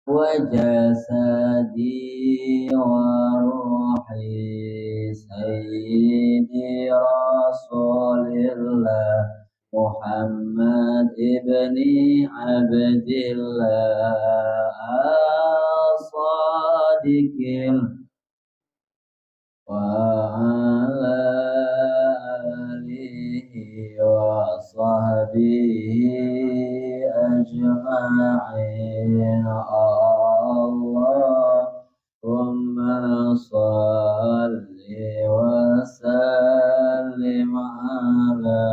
وجسدي وروحي سيدي رسول الله محمد ابن عبد الله الصادق وعلى آله وصحبه أجمعين اللهم صل وسلم على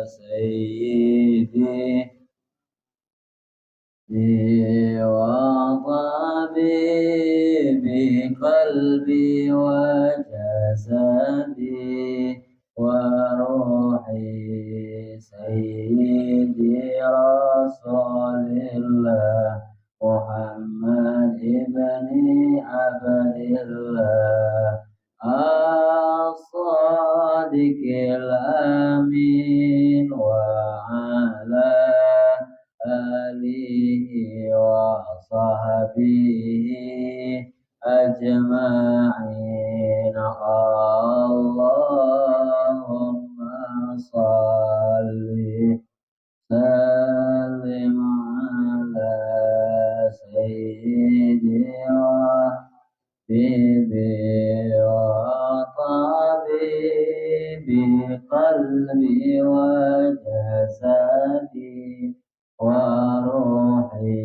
سيدي وطبيبي قلبي وجسدي وروحي سيدي رسول الله محمد ابن عبد الله الصادق الأمين وعلى آله وصحبه أجمعين اللهم صل سلم على سيدي وحبيبي وطبيبي قلبي وجسدي وروحي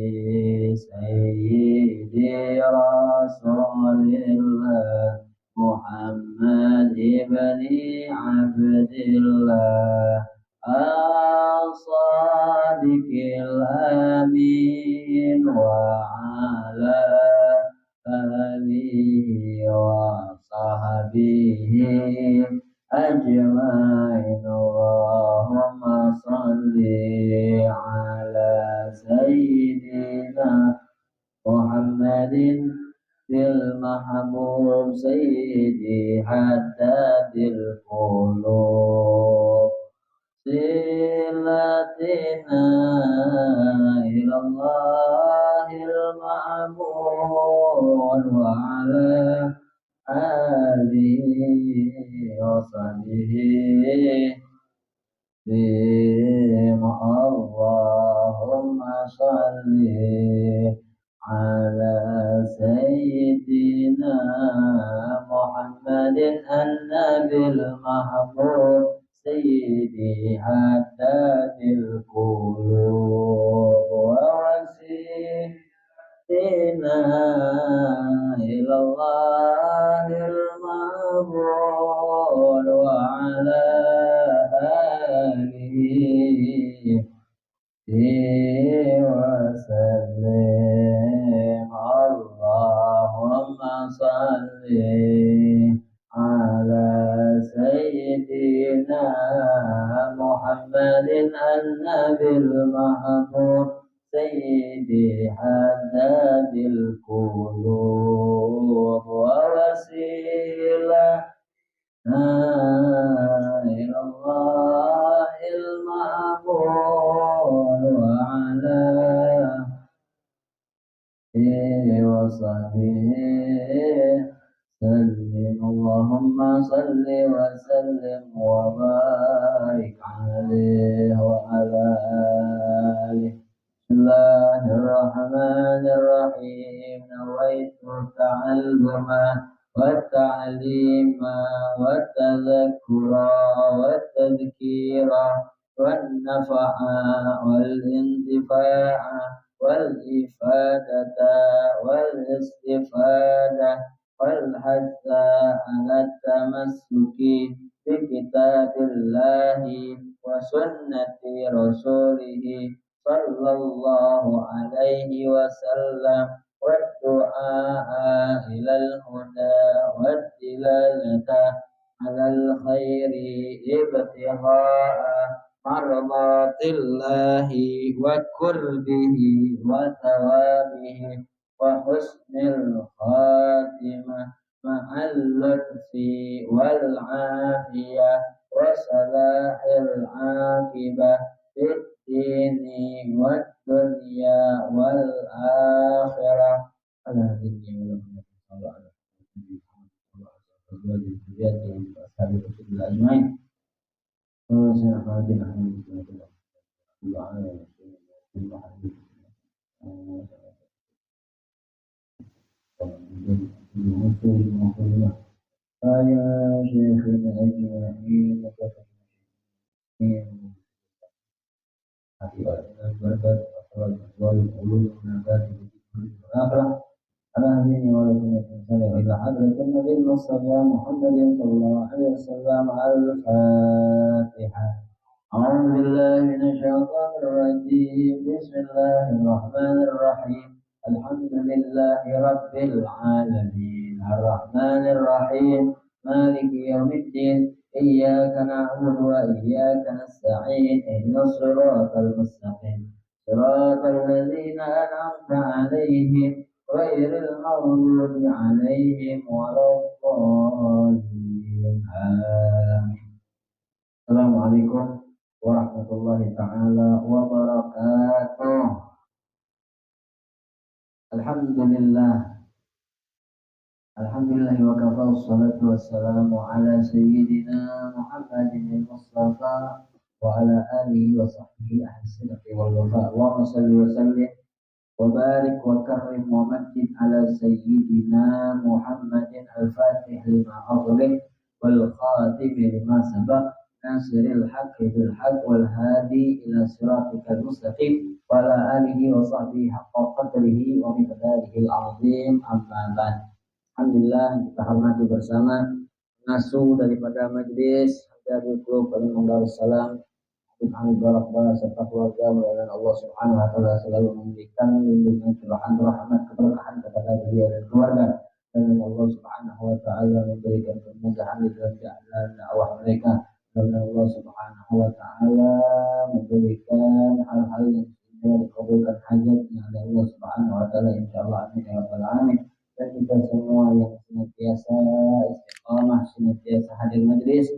سيدي رسول الله محمد ابن عبد الله الصادق الأمين وعلى آله وصحبه أجمعين اللهم صل على سيدنا محمد المحبوب سيدي حداد القلوب صلتنا إلى الله المعبود وعلى آله وصحبه اللهم صل على سيدنا محمد النبي المحبوب سيدي حداد القلوب ووسيلتنا إلى الله المعبود وعلى آله وسلم اللهم صل على سيدنا محمد النبي المحبوب سيدي حداد القلوب ووسيلتنا إلى الله المعبود وعلى وصحبه سلم اللهم صل وسلم وبارك عليه وعلى آله بسم الله الرحمن الرحيم نويت التعلم والتعليم والتذكر والتذكير والنفع والانتفاع والإفادة والاستفادة والحث على التمسك بكتاب الله وسنة رسوله صلى الله عليه وسلم والدعاء إلى الهدى والدلالة على الخير ابتغاء مرضات الله وقربه وثوابه وحسن الخاتمة مع اللطف والعافية وصلاح العاقبة في dini wad dunya wal akhirah. Ala hadini wa lam yakun ala يا شيخنا أجمعين على هذه ولكم إلى حضرة النبي المصطفى محمد صلى الله عليه وسلم على الفاتحة. أعوذ بالله من الشيطان الرجيم. بسم الله الرحمن الرحيم. الحمد لله رب العالمين الرحمن الرحيم مالك يوم الدين إياك نعبد وإياك نستعين اهدنا الصراط المستقيم صراط الذين أنعمت عليهم غير المغضوب عليهم ولا الضالين آمين. السلام عليكم warahmatullahi ta'ala wabarakatuh. Alhamdulillah wa kafa wassalatu wassalamu ala sayyidina Muhammadin al-Mustafa wa ala alihi wa sahbihi ahli sidqi wal wafa wa salli wa sallim wa barik wa karrim wa majid ala sayyidina Muhammadin al-Fatih lima aghliq wal khatim lima sabaq nasiril haqqi bil haqq wal hadi ila siratikal mustaqim wa ala alihi wa sahbihi haqqa qadrihi wa miqdarihi al-azim amma ba'd. Alhamdulillah kita hormati bersama pengasuh daripada majelis Darul Qulub Darussalam Habib Barak serta keluarga, mudah-mudahan Allah Subhanahu wa taala selalu memberikan lindungan, curahan rahmat, keberkahan kepada beliau dan keluarga, dan Allah Subhanahu wa taala memberikan kemudahan di dalam jalan dakwah mereka, dan Allah Subhanahu wa taala memberikan hal-hal yang sudah dikabulkan hajatnya oleh Allah Subhanahu wa taala insyaallah amin ya rabbal alamin. Dan kita semua yang senantiasa istiqamah, senantiasa hadir majelis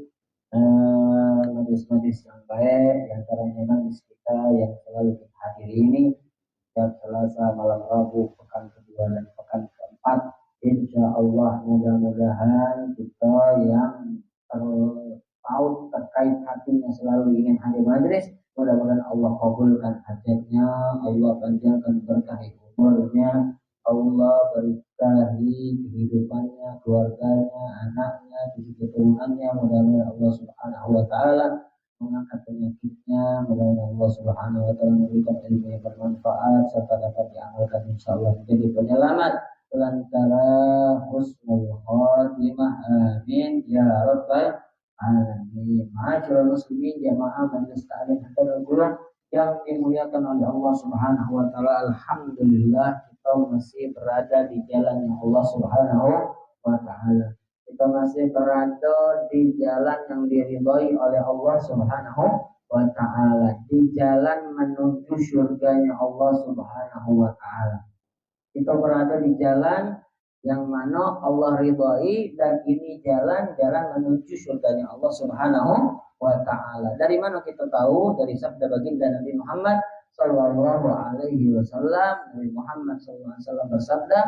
yang baik, di antaranya majelis kita yang selalu kita hadiri ini setiap Selasa malam Rabu pekan kedua dan pekan keempat. Insya Allah mudah-mudahan kita yang terpaut terkait hatinya selalu ingin hadir majelis, mudah-mudahan Allah kabulkan hajatnya, Allah panjangkan berkah umurnya, Allah berkahi kehidupannya, keluarganya, anaknya, cucu keturunannya, mudah-mudahan Allah Subhanahu wa taala mengangkat penyakitnya, mudah-mudahan Allah Subhanahu wa taala memberikan ilmu yang bermanfaat serta dapat diamalkan insyaallah menjadi penyelamat lantaran husnul khotimah amin ya rabbal alamin. Ma'asyiral muslimin jamaah majelis ta'lim Darul Qulub yang dimuliakan oleh Allah Subhanahu wa taala, alhamdulillah kita masih berada di jalan yang Allah Subhanahu wa taala. Kita masih berada di jalan yang diridhai oleh Allah Subhanahu wa taala, di jalan menuju surganya Allah Subhanahu wa taala. Kita berada di jalan yang mana Allah ridhai, dan ini jalan menuju surganya Allah Subhanahu wa ta'ala. Dari mana kita tahu? Dari sabda baginda Nabi Muhammad sallallahu alaihi wasallam. Nabi Muhammad sallallahu alaihi wasallam bersabda,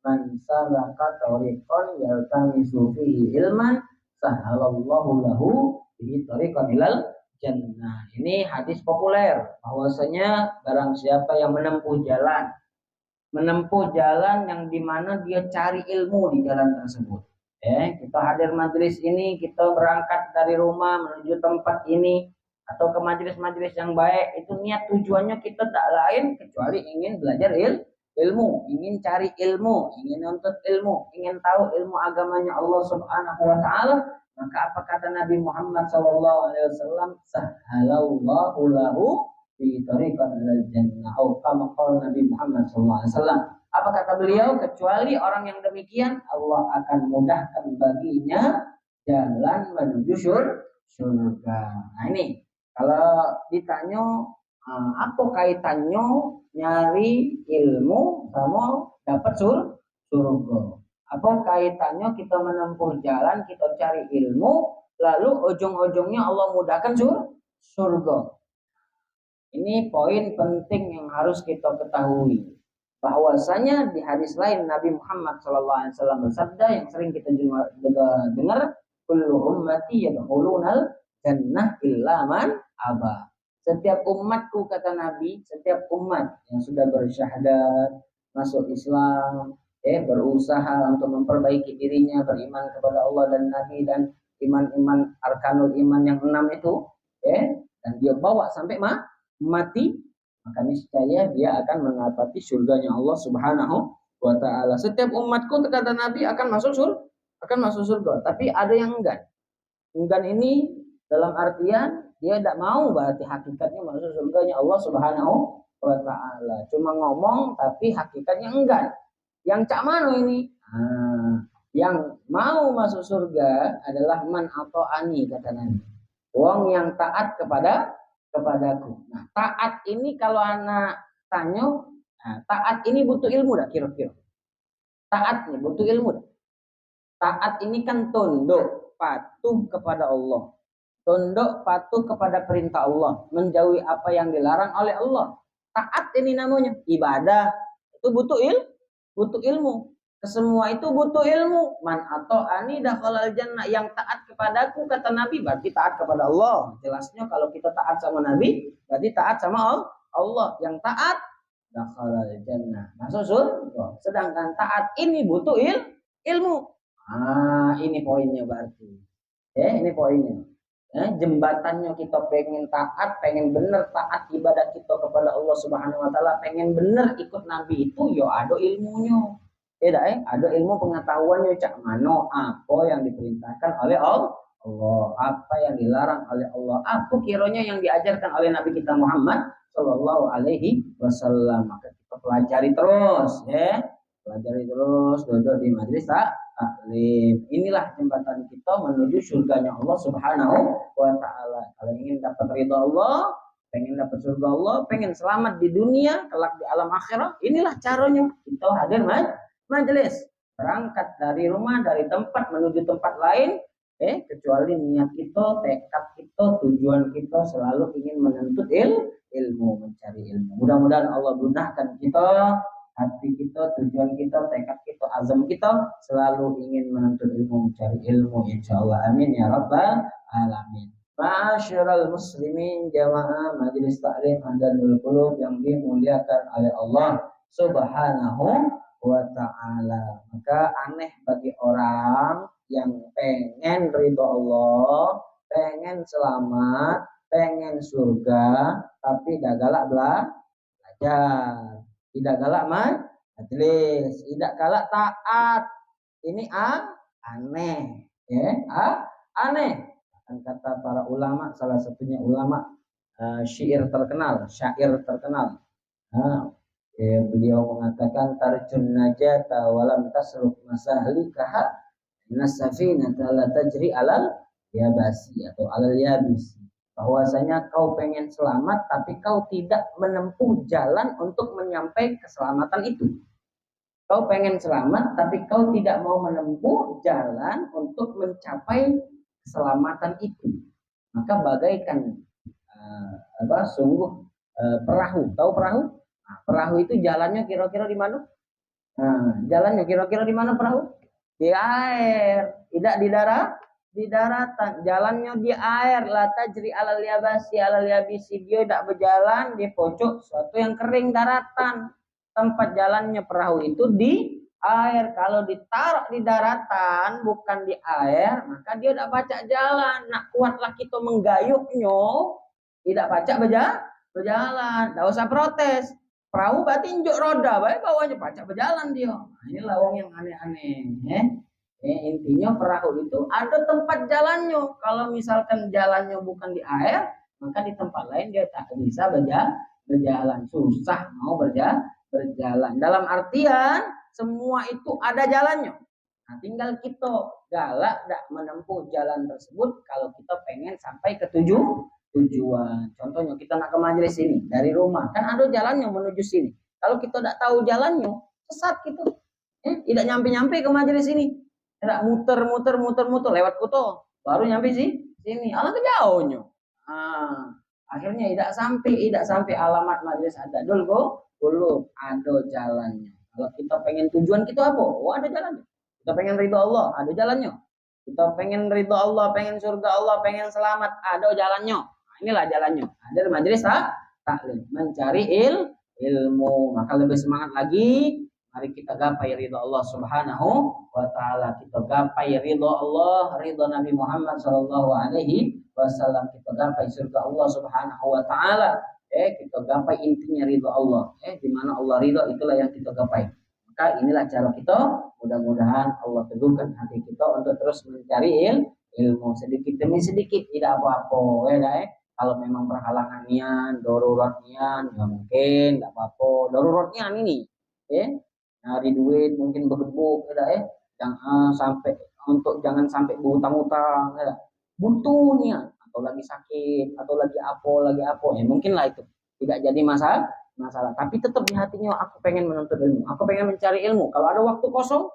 "Man salaka tariqan yaltamisu fihi ilman, sahhalallahu lahu bihi tariqan ilal jannah." Ini hadis populer bahwasanya barang siapa yang menempuh jalan yang dimana dia cari ilmu di jalan tersebut. Kita hadir majelis ini, kita berangkat dari rumah menuju tempat ini atau ke majelis-majelis yang baik, itu niat tujuannya kita tak lain kecuali ingin belajar ilmu, ingin cari ilmu, ingin nuntut ilmu, ingin tahu ilmu agamanya Allah Subhanahu wa taala. Maka apa kata Nabi Muhammad sallallahu alaihi wasallam? Sahhalallahu lahu fi tariqan ilal jannah. Kama qala Nabi Muhammad sallallahu alaihi wasallam. Apa kata beliau? Kecuali orang yang demikian Allah akan mudahkan baginya jalan menuju surga. Nah ini kalau ditanya apa kaitannya nyari ilmu sama dapat surga? Apa kaitannya kita menempuh jalan, kita cari ilmu, lalu ujung-ujungnya Allah mudahkan surga? Ini poin penting yang harus kita ketahui. Bahwasanya di hadis lain Nabi Muhammad SAW bersabda yang sering kita dengar, kullu ummati yadkhulunal jannah illa man aba. Setiap umatku, kata Nabi, setiap umat yang sudah bersyahadat, masuk Islam, berusaha untuk memperbaiki dirinya, beriman kepada Allah dan Nabi dan iman-iman arkanul iman yang 6 itu, dan dia bawa sampai mati, maka niscaya dia akan mendapati surganya Allah Subhanahu wa taala. Setiap umatku, kata Nabi, akan masuk surga, tapi ada yang enggan. Enggan ini dalam artian dia tidak mau, berarti hakikatnya masuk surganya Allah Subhanahu wa taala. Cuma ngomong tapi hakikatnya enggan. Yang cak mano ini? Yang mau masuk surga adalah man ata'ani, kata Nabi. Wong yang taat kepadaku. Nah, taat ini kalau anak tanya, taat ini butuh ilmu dah kira-kira. Taat ini butuh ilmu. Taat ini kan tunduk, patuh kepada Allah. Tunduk, patuh kepada perintah Allah, menjauhi apa yang dilarang oleh Allah. Taat ini namanya ibadah. Itu butuh ilmu. Kesemua itu butuh ilmu. Man atau ani dakhalal jannah, yang taat kepadaku, kata Nabi, berarti taat kepada Allah. Jelasnya kalau kita taat sama Nabi, berarti taat sama Allah. Yang taat dakhalal jannah, masuk surga. Sedangkan taat ini butuh ilmu. Ini poinnya berarti. Ini poinnya. Jembatannya kita pengen taat, pengen bener taat ibadah kita kepada Allah Subhanahu wa taala, pengen bener ikut Nabi itu ya ada ilmunya. Ada ilmu pengetahuannya, cak mano apa yang diperintahkan oleh Allah, apa yang dilarang oleh Allah, apa kiranya yang diajarkan oleh Nabi kita Muhammad Shallallahu Alaihi Wasallam. Maka kita pelajari terus, pelajari terus, duduk di majelis taklim. Inilah jembatan kita menuju surganya Allah Subhanahu wa taala. Kalau ingin dapat ridha Allah, pengen dapat surga Allah, pengen selamat di dunia, kelak di alam akhirat, inilah caranya. Kita hadir majelis, berangkat dari rumah, dari tempat menuju tempat lain, kecuali niat kita, tekad kita, tujuan kita selalu ingin menuntut ilmu, mencari ilmu. Mudah-mudahan Allah mudahkan kita, hati kita, tujuan kita, tekad kita, azam kita selalu ingin menuntut ilmu, mencari ilmu, insyaallah. Amin ya rabbal alamin. Ma'asyiral muslimin, jamaah majelis taklim Hadanul Qulub yang dimuliakan oleh Allah Subhanahu wa ta'ala. Maka aneh bagi orang yang pengen ridho Allah, pengen selamat, pengen surga, tapi tidak galak belajar, tidak galak majelis, tidak galak taat. Ini aneh, aneh. Kan kata para ulama, salah satunya ulama syair terkenal. Beliau mengatakan tarjun najata walam tasruk masahlikaha nasafinata la tajri alal yabasi atau alal yabisi. Bahwasanya kau pengen selamat tapi kau tidak menempuh jalan untuk menyampai keselamatan itu. Kau pengen selamat tapi kau tidak mau menempuh jalan untuk mencapai keselamatan itu. Maka bagaikan sungguh perahu. Tahu perahu? Perahu itu jalannya kira-kira di mana? Jalannya kira-kira di mana perahu? Di air, tidak di daratan. Jalannya di air, la tajri alal yabisi, dia tidak berjalan di pojok suatu yang kering, daratan. Tempat jalannya perahu itu di air. Kalau ditaruh di daratan, bukan di air, maka dia tidak pacak jalan. Nak kuatlah kita menggayuhnya, tidak pacak berjalan. Tidak usah protes. Perahu berarti injuk roda, baik bawahnya pacak berjalan dia. Inilah wong yang aneh-aneh. Intinya perahu itu ada tempat jalannya. Kalau misalkan jalannya bukan di air, maka di tempat lain dia tak bisa berjalan. Susah mau berjalan. Dalam artian semua itu ada jalannya. Nah, tinggal kita galak tak menempuh jalan tersebut kalau kita pengen sampai ke tujuan. Contohnya kita nak ke majelis ini dari rumah, kan ada jalannya menuju sini. Kalau kita tidak tahu jalannya, sesat kita. Tidak nyampe ke majelis ini. Tidak muter lewat kuto, baru nyampe sini. Alah kejauhnya. Akhirnya tidak sampai alamat majelis Adadul Qulub, ada jalannya. Kalau kita pengen tujuan kita apa? Oh, ada jalannya. Kita pengen ridho Allah, ada jalannya. Kita pengen ridho Allah, pengen surga Allah, pengen selamat, ada jalannya. Nah, inilah jalannya. Ada majelis taklim, mencari ilmu. Maka lebih semangat lagi. Mari kita gapai ridho Allah Subhanahu wa taala. Kita gapai ridho Allah, ridho Nabi Muhammad sallallahu alaihi wasallam. Kita gapai surga Allah Subhanahu wa taala. Kita gapai intinya ridho Allah. Di mana Allah ridho, itulah yang kita gapai. Maka inilah cara kita. Mudah-mudahan Allah teguhkan hati kita untuk terus mencari ilmu sedikit demi sedikit, tidak apa-apa. Kalau memang perhalangannya, daruratnya, ya mungkin tidak apa-apa. Daruratnya ini, nyari duit mungkin bergebuk, jangan sampai berhutang-hutang, butuhnya atau lagi sakit atau lagi apa, mungkin lah itu tidak jadi masalah, tapi tetap di hatinya aku pengen menuntut ilmu, aku pengen mencari ilmu. Kalau ada waktu kosong,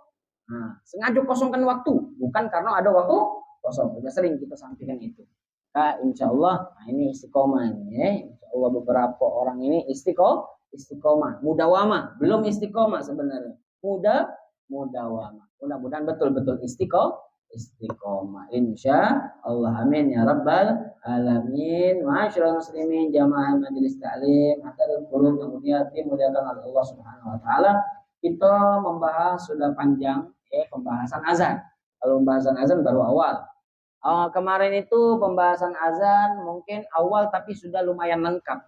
sengaja kosongkan waktu, bukan karena ada waktu kosong. Sudah sering kita sampaikan itu. Nah, insya Allah, ini istiqomah ya. Insya Allah beberapa orang ini istiqomah, mudawamah, belum istiqomah sebenarnya. Mudawamah. Mudah-mudahan betul-betul istiqomah. Insya Allah, amin ya rabbal alamin. Ma'asyiral muslimin, jamaah majelis taklim, Adadul Qulub yang dimuliakan oleh Allah Subhanahu wa taala. Kita membahas sudah panjang pembahasan azan. Kalau pembahasan azan baru awal. Kemarin itu pembahasan azan mungkin awal tapi sudah lumayan lengkap.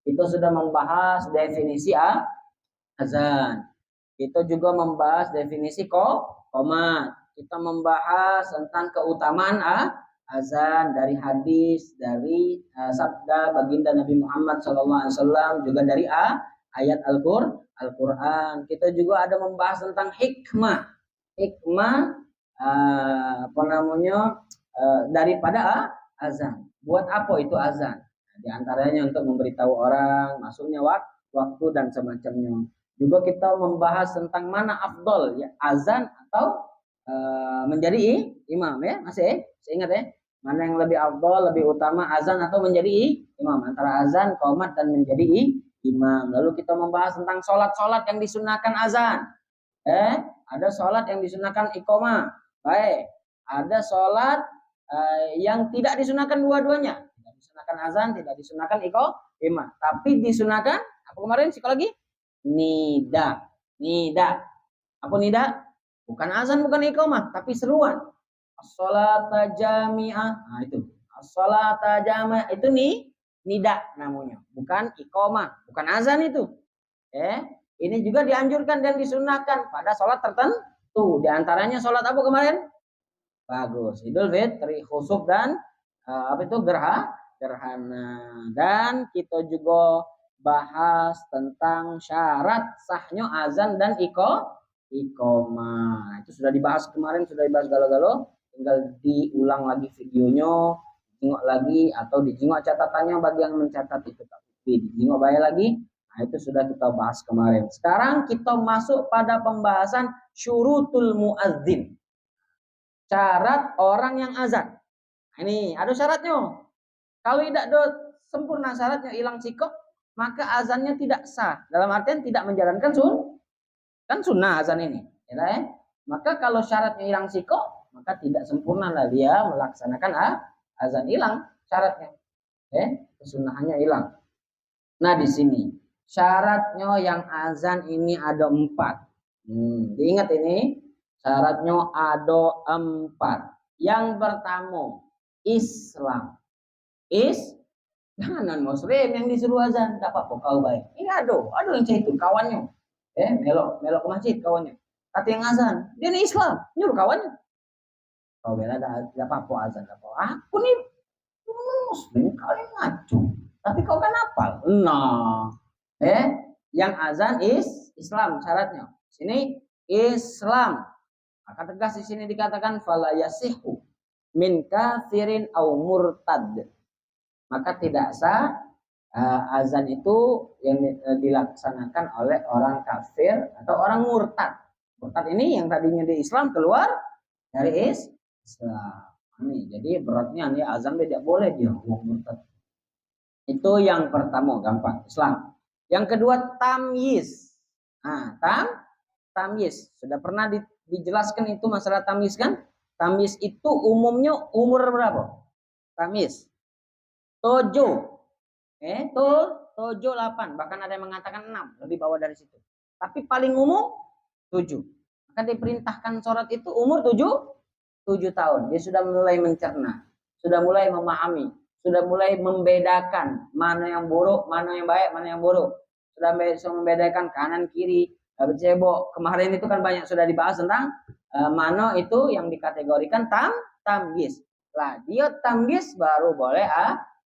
Kita sudah membahas definisi azan. Kita juga membahas definisi qomat. Kita membahas tentang keutamaan azan dari hadis, dari sabda baginda Nabi Muhammad SAW, juga dari ayat Al-Quran. Kita juga ada membahas tentang hikmah daripada azan. Buat apa itu azan? Di antaranya untuk memberitahu orang masuknya waktu dan semacamnya. Juga kita membahas tentang mana afdol, ya, azan atau menjadi imam, ya. Masih ingat ya? Mana yang lebih afdol, lebih utama, azan atau menjadi imam? Antara azan, qomat, dan menjadi imam. Lalu kita membahas tentang sholat yang disunahkan azan. Ada sholat yang disunahkan iqomah. Baik. Ada sholat yang tidak disunahkan dua-duanya. Tidak disunahkan azan, tidak disunahkan iqomah. Tapi disunahkan, apa kemarin psikologi? Nida. Apa nida? Bukan azan, bukan iqamah, tapi seruan. As-sholata jami'ah. Nah, itu. As-sholata jami'ah itu nida namanya, bukan iqamah, bukan azan itu. Ini juga dianjurkan dan disunahkan pada sholat tertentu. Di antaranya sholat apa kemarin? Bagus. Idul Fitri, khusuf, dan gerhana. Dan kita juga bahas tentang syarat sahnya azan dan iqamah. Itu sudah dibahas kemarin, sudah dibahas galo-galo. Tinggal diulang lagi videonya, dijengok lagi, atau dijengok catatannya bagi yang mencatat itu. Tapi dijengok bayar lagi. Nah, itu sudah kita bahas kemarin. Sekarang kita masuk pada pembahasan syurutul muadzin. Syarat orang yang azan. Ini ada syaratnya. Kalau tidak sempurna syaratnya, hilang sikap, maka azannya tidak sah. Dalam artian tidak menjalankan sunnah azan ini. Maka kalau syaratnya hilang sikap, maka tidak sempurna lah dia melaksanakan azan, hilang syaratnya. Kesunahannya hilang. Nah, di sini syaratnya yang azan ini ada 4. Diingat ini, syaratnya ada 4. Yang pertama, Islam. Jangan non-muslim yang disuruh azan, tidak apa-apa kau baik. Ini ada yang itu kawannya. Melok ke masjid kawannya. Kata yang azan, dia ini Islam, nyuruh kawannya. Kau bela tidak apa-apa azan, aku nih muslim, kalian ngaco. Tapi kau kan hafal. Nah, yang azan Islam syaratnya. Sini Islam. Maka tegas di sini dikatakan fala yasihu min kafirin au murtad. Maka tidak sah azan itu yang dilaksanakan oleh orang kafir atau orang murtad. Murtad ini yang tadinya di Islam keluar dari Islam. Jadi beratnya azan tidak boleh dia murtad. Itu yang pertama, gampang, Islam. Yang kedua tamyiz. Nah, tamyiz. Sudah pernah dijelaskan itu masalah tamyiz kan? Tamyiz itu umumnya umur berapa? Tamyiz. Tojo. Tojo 8. Bahkan ada yang mengatakan 6. Lebih bawah dari situ. Tapi paling umum 7. Maka diperintahkan sholat itu umur 7 tahun. Dia sudah mulai mencerna. Sudah mulai memahami. Sudah mulai membedakan mana yang buruk, mana yang baik, mana yang buruk. Sudah bisa membedakan kanan kiri, cebok. Kemarin itu kan banyak sudah dibahas tentang mana itu yang dikategorikan tamyiz. Lah dia tamyiz baru boleh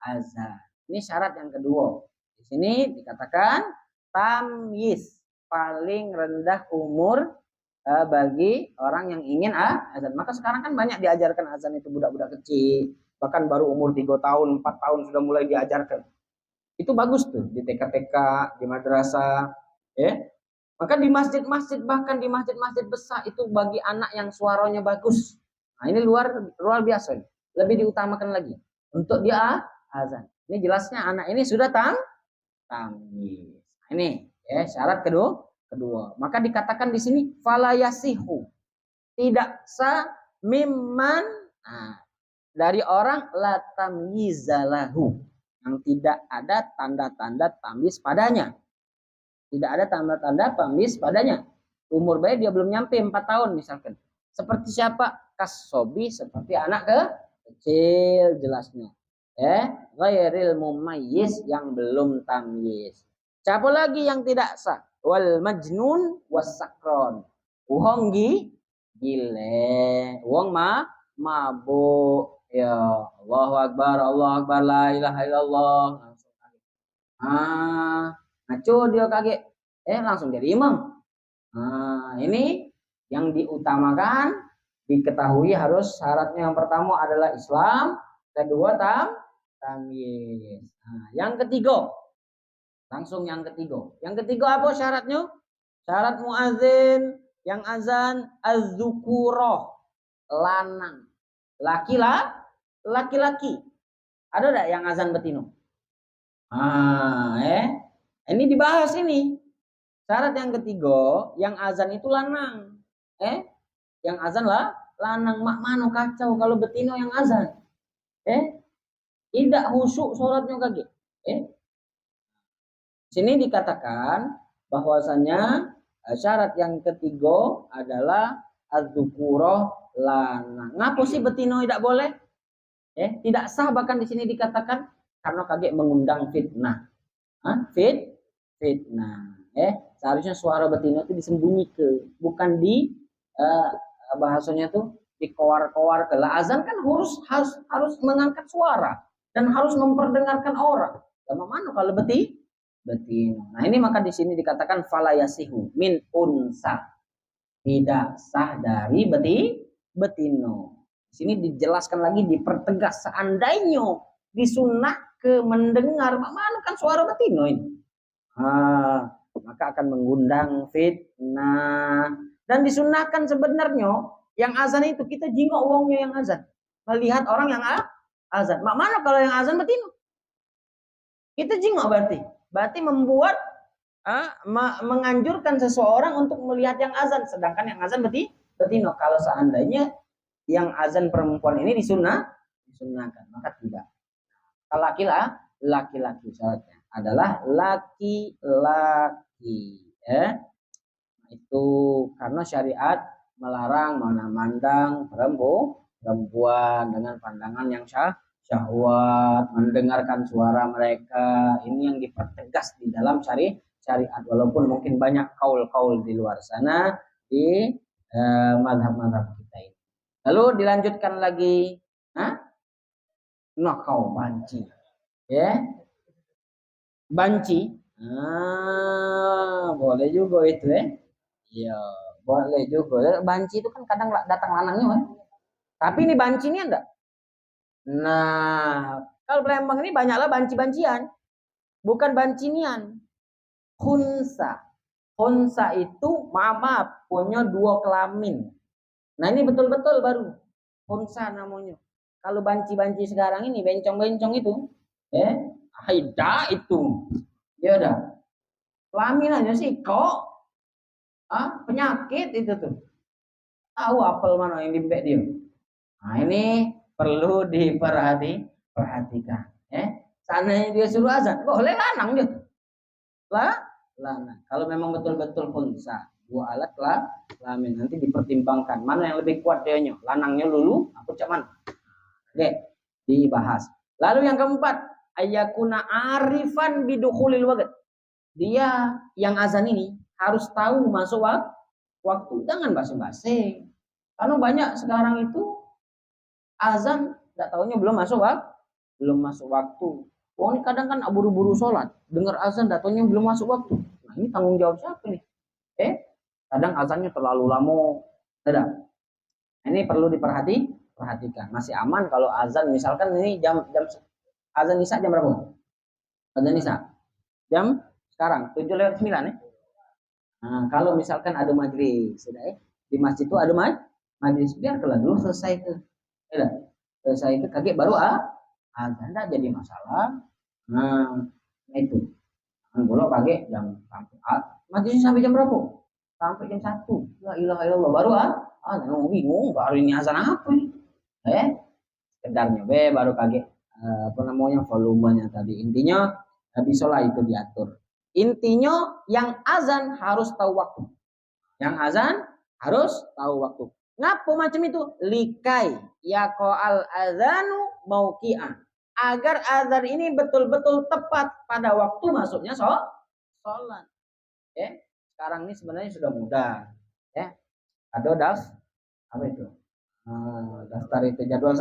azan. Ini syarat yang kedua. Di sini dikatakan tamyiz, paling rendah umur bagi orang yang ingin azan. Maka sekarang kan banyak diajarkan azan itu budak-budak kecil, bahkan baru umur 3 tahun, 4 tahun sudah mulai diajarkan. Itu bagus tuh di TK-TK, di madrasah, ya. Maka di masjid-masjid, bahkan di masjid-masjid besar itu bagi anak yang suaranya bagus. Nah, ini luar biasa. Lebih diutamakan lagi untuk dia azan. Ini jelasnya anak ini sudah tamyiz. Nah, ini ya syarat kedua. Maka dikatakan di sini falayasihu, tidak sah mimman, dari orang la tamyizalahu, yang tidak ada tanda-tanda tamyiz padanya. Tidak ada tanda-tanda tamyiz padanya. Umur bayi dia belum nyampe 4 tahun misalkan. Seperti siapa? Kasobi, seperti anak kecil jelasnya. Ghairil mumayyiz, yang belum tamyiz. Siapa lagi yang tidak sah? Wal majnun was sakron. Wong gile, wong mabuk. Ya Allahu Akbar, la ilaha illallah. Ngaco dia kaget. Langsung jadi imam. Nah, ini yang diutamakan, diketahui harus syaratnya yang pertama adalah Islam, kedua tamyiz. Nah, yang ketiga, langsung yang ketiga. Yang ketiga apa syaratnya? Syarat muazin yang azan az-zukurah, lanang. Laki-laki. Ada enggak yang azan betino? Ini dibahas ini. Syarat yang ketiga, yang azan itu lanang. Yang azan lah lanang. Mak mano kacau kalau betino yang azan. Tidak khusyuk sholatnya kaget. Sini dikatakan bahwasanya syarat yang ketiga adalah az-zukurah, lanang. Ngapa sih betino tidak boleh? Tidak sah, bahkan di sini dikatakan karena kaget mengundang fitnah. Fitnah. Seharusnya suara betina itu disembunyikan, bukan di bahasanya tuh dikoar-koar ke. Azan kan harus mengangkat suara dan harus memperdengarkan orang. Sama mana kalau betina? Nah, ini maka di sini dikatakan falayasihu min unsa, tidak sah dari betino. Di sini dijelaskan lagi, dipertegas, seandainya disunah ke mendengar mana kan suara betino ini. Maka akan mengundang fitnah. Dan disunahkan sebenarnya yang azan itu kita jingok uangnya yang azan, melihat orang yang azan. Mana kalau yang azan betino? Kita jingok berarti membuat menganjurkan seseorang untuk melihat yang azan, sedangkan yang azan betino. Kalau seandainya yang azan perempuan ini disunahkan, maka tidak. Kalau laki-laki syaratnya adalah laki-laki. Itu karena syariat melarang memandang perempuan dengan pandangan yang syahwat, mendengarkan suara mereka. Ini yang dipertegas di dalam syariat, walaupun mungkin banyak kaul-kaul di luar sana di mazhab-mazhab kita ini. Lalu dilanjutkan lagi, kau banci, banci, boleh juga itu, ya boleh juga. Banci itu kan kadang datang lanangnya, tapi ini banci ini enggak. Nah, kalau Palembang ini banyaklah banci-bancian, bukan bancinian. Khunsa itu mama punya 2 kelamin. Nah, ini betul-betul baru khunsa namanya. Kalau banci-banci sekarang ini, bencong-bencong itu, Haida itu. Ya udah. Kelamin aja sih kok. Penyakit itu tuh. Tahu apel mana yang dimbek dia. Nah, ini perlu diperhatikan. Seandainya dia suruh azan, boleh lanang dia. Lanang. Kalau memang betul-betul unsa, dua alat kelamin nanti dipertimbangkan mana yang lebih kuat dianya, lanangnya lulu, aku cak mana. Oke, dibahas. Lalu yang keempat, ayakuna arifan bidukhulil waqt. Dia yang azan ini harus tahu masuk waktu, jangan basa-basi. Karena banyak sekarang itu azan tidak tahunya belum masuk waktu. Oh, ini kadang kan buru-buru sholat, dengar azan datanya belum masuk waktu. Nah, ini tanggung jawab siapa nih? Kadang azannya terlalu lama. Tidak. Ini perlu diperhatikan. Masih aman kalau azan misalkan ini jam azan isya jam berapa? Azan isya jam sekarang 7:09 ya. Nah, kalau misalkan ada majlis, sudah di masjid itu ada majlis, biarlah dulu selesai ke. Selesai itu kaget baru azan, tidak jadi masalah. Nah, itu. Kalau kaget jam sampai majlis sampai jam berapa? Sampai jam 1. La ilaha illallah baru azan, bingung baru ini azan apa ini? Sekedarnya baru kaget apa namanya volumenya tadi. Intinya bisalah itu diatur. Intinya yang azan harus tahu waktu. Yang azan harus tahu waktu. Ngapa macam itu? Likai yaqal azanu mauqi'an. Agar azan ini betul-betul tepat pada waktu masuknya sholat. Sekarang ini sebenarnya sudah mudah. Ada apa itu? Daftar itu jadwal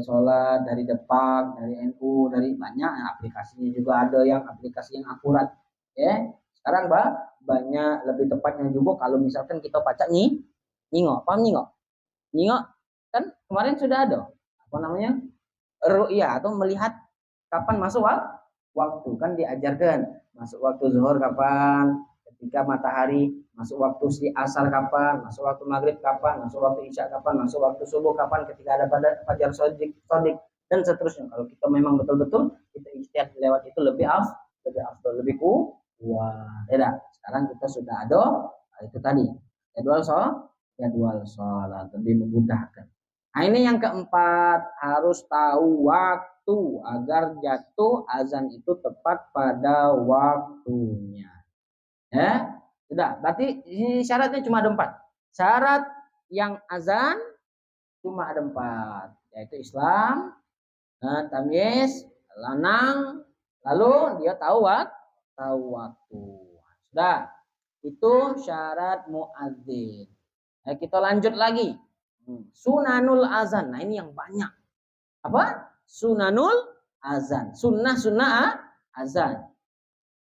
sholat dari Depak, dari NU, dari banyak aplikasinya juga ada yang aplikasi yang akurat. Sekarang banyak lebih tepatnya juga kalau misalkan kita baca nyingok, paham nyingok kan kemarin sudah ada apa namanya ru'ya atau melihat kapan masuk waktu, kan diajarkan masuk waktu zuhur kapan, ketika matahari masuk waktu si asar kapan, masuk waktu maghrib kapan, masuk waktu isya kapan, masuk waktu subuh kapan, ketika ada pada fajar sodik dan seterusnya. Kalau kita memang betul-betul kita ijtihad lewat itu lebih afdal, lebih kuat. Tidak. Sekarang kita sudah ada itu tadi jadwal sholat lebih memudahkan. Nah, ini yang keempat, harus tahu waktu agar jatuh azan itu tepat pada waktunya. Sudah, berarti ini syaratnya cuma ada 4. Syarat yang azan cuma ada 4, yaitu Islam, tamyiz, lanang, lalu dia tahu waktu. Sudah, itu syarat muadzin. Kita lanjut lagi. Sunanul azan. Nah, ini yang banyak. Apa? Sunanul azan. Sunnah azan.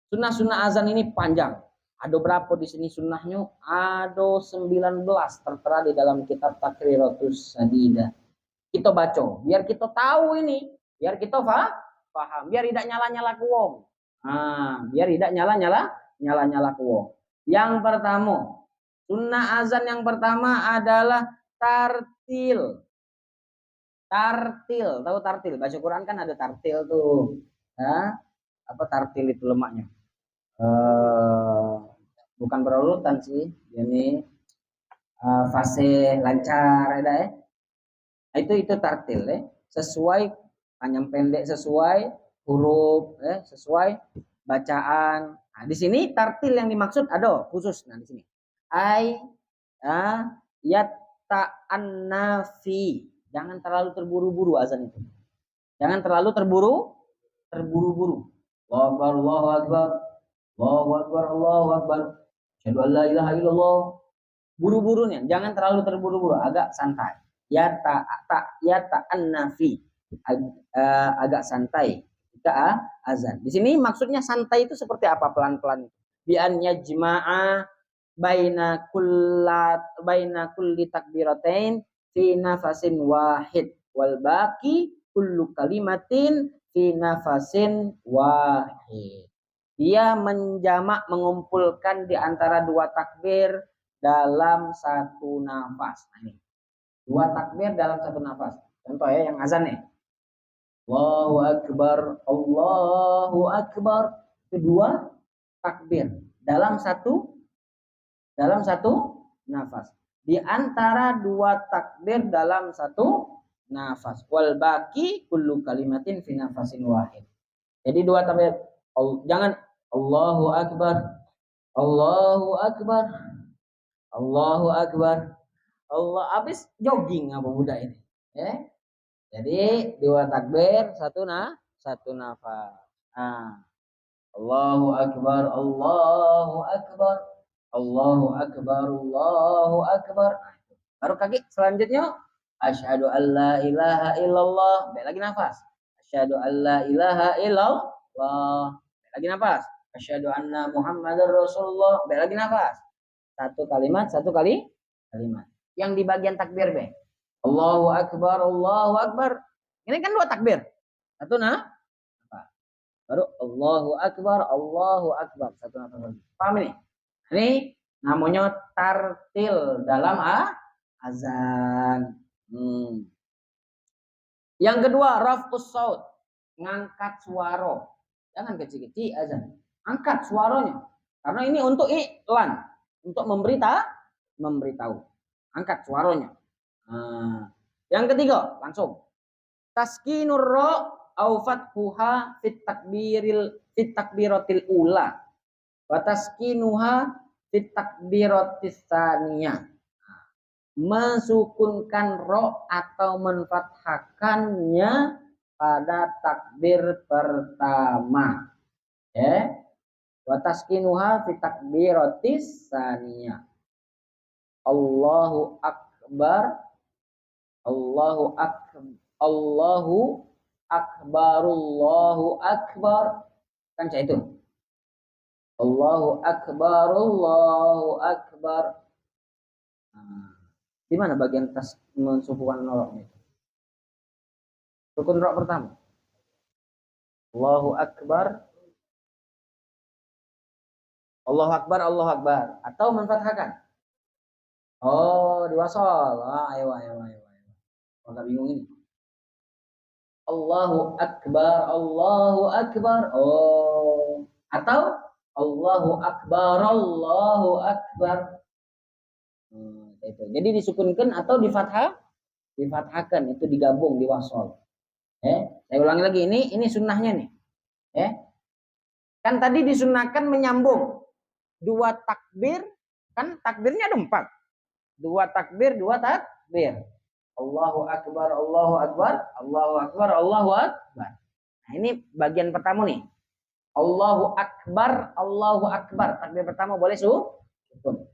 Sunnah azan ini panjang. Ada berapa di sini sunnahnya? Ada 19 tertera di dalam kitab Takriratus Sadidah. Kita baca, biar kita tahu ini, biar kita paham, biar tidak nyala-nyala ke wong. Biar tidak nyala-nyala ke wong. Yang pertama, sunnah azan yang pertama adalah tartil. Tartil, tahu tartil? Baca Quran kan ada tartil tuh. Apa tartil itu lemaknya? Bukan berurutan sih, ini fase lancar ada itu tartil sesuai panjang pendek, sesuai huruf sesuai bacaan. Nah, di sini tartil yang dimaksud ada khusus. Nah, di sini yatta'annafi, jangan terlalu terburu-buru azan itu. Jangan terlalu terburu-buru. Allahu akbar. Allahu akbar, Allahu akbar. Asyhadu an la ilaha illallah. Buru-burunya, jangan terlalu terburu-buru, agak santai. Yatta'annafi, agak santai ketika azan. Di sini maksudnya santai itu seperti apa? Pelan-pelan. Bi an yajma'a baina kulli takbiratain fi nafasin wahid wal baqi kullu kalimatin fi nafasin wahid. Dia menjamak, mengumpulkan di antara 2 takbir dalam 1 nafas. Nah, ini 2 takbir dalam 1 nafas. Contoh yang azan nih. Allahu akbar, Allahu akbar. Kedua takbir dalam satu nafas. Di antara dua takbir dalam satu nafas. Wal baki kullu kalimatin fi nafasin wahid. Jadi dua takbir. Jangan Allahu akbar, Allahu akbar, Allahu akbar. Allah habis jogging apa budak ini. Ya. Jadi dua takbir, satu nafas. Nah, Allahu akbar, Allahu akbar, Allahu akbar, Allahu akbar. Baru kaki selanjutnya asyhadu alla ilaha illallah. Baik lagi nafas. Asyhadu alla ilaha illallah. Baik lagi nafas. Asyhadu anna Muhammadar Rasulullah. Baik lagi nafas. Satu kalimat. Yang di bagian takbir be. Allahu akbar, Allahu akbar. Ini kan dua takbir. Satu baru Allahu akbar, Allahu akbar. Satu nafas lagi. Paham ini? Ini namanya tartil dalam azan. Yang kedua, raf'us saut, ngangkat suara. Jangan kecil-kecil azan. Angkat suaranya. Karena ini untuk iklan, untuk memberitahu. Angkat suaranya. Yang ketiga, langsung. Taskinur ra au fathuha fit takbiratil ula. Wa taskinuha fit takbiratis tsaniyah. Mensukunkan ro atau menfathahkannya pada takbir pertama. Ya. Wa taskinuha fi takbiratis tsaniyah. Allahu akbar, Allahu akbar, Allahu akbar, Allahu akbar. Kan cak itu. Allahu akbar, Allahu akbar. Di mana bagian tas mensukukan roknya itu? Sukun rok pertama. Allahu akbar, Allahu akbar, Allahu akbar. Atau menfathahkan. Oh, diwasol. Ayo. Agak bingung ini. Allahu akbar, Allahu akbar. Oh. Atau Allahu akbar, Allahu akbar. Itu. Jadi disukunkan atau difathahkan, itu digabung, diwasol. Saya ulangi lagi, ini sunnahnya nih. Kan tadi disunnahkan menyambung dua takbir, kan takbirnya ada 4. Dua takbir. Allahu akbar, Allahu akbar, Allahu akbar, Allahu akbar. Nah, ini bagian pertama nih. Allahu akbar, Allahu akbar. Takbir pertama boleh sukun.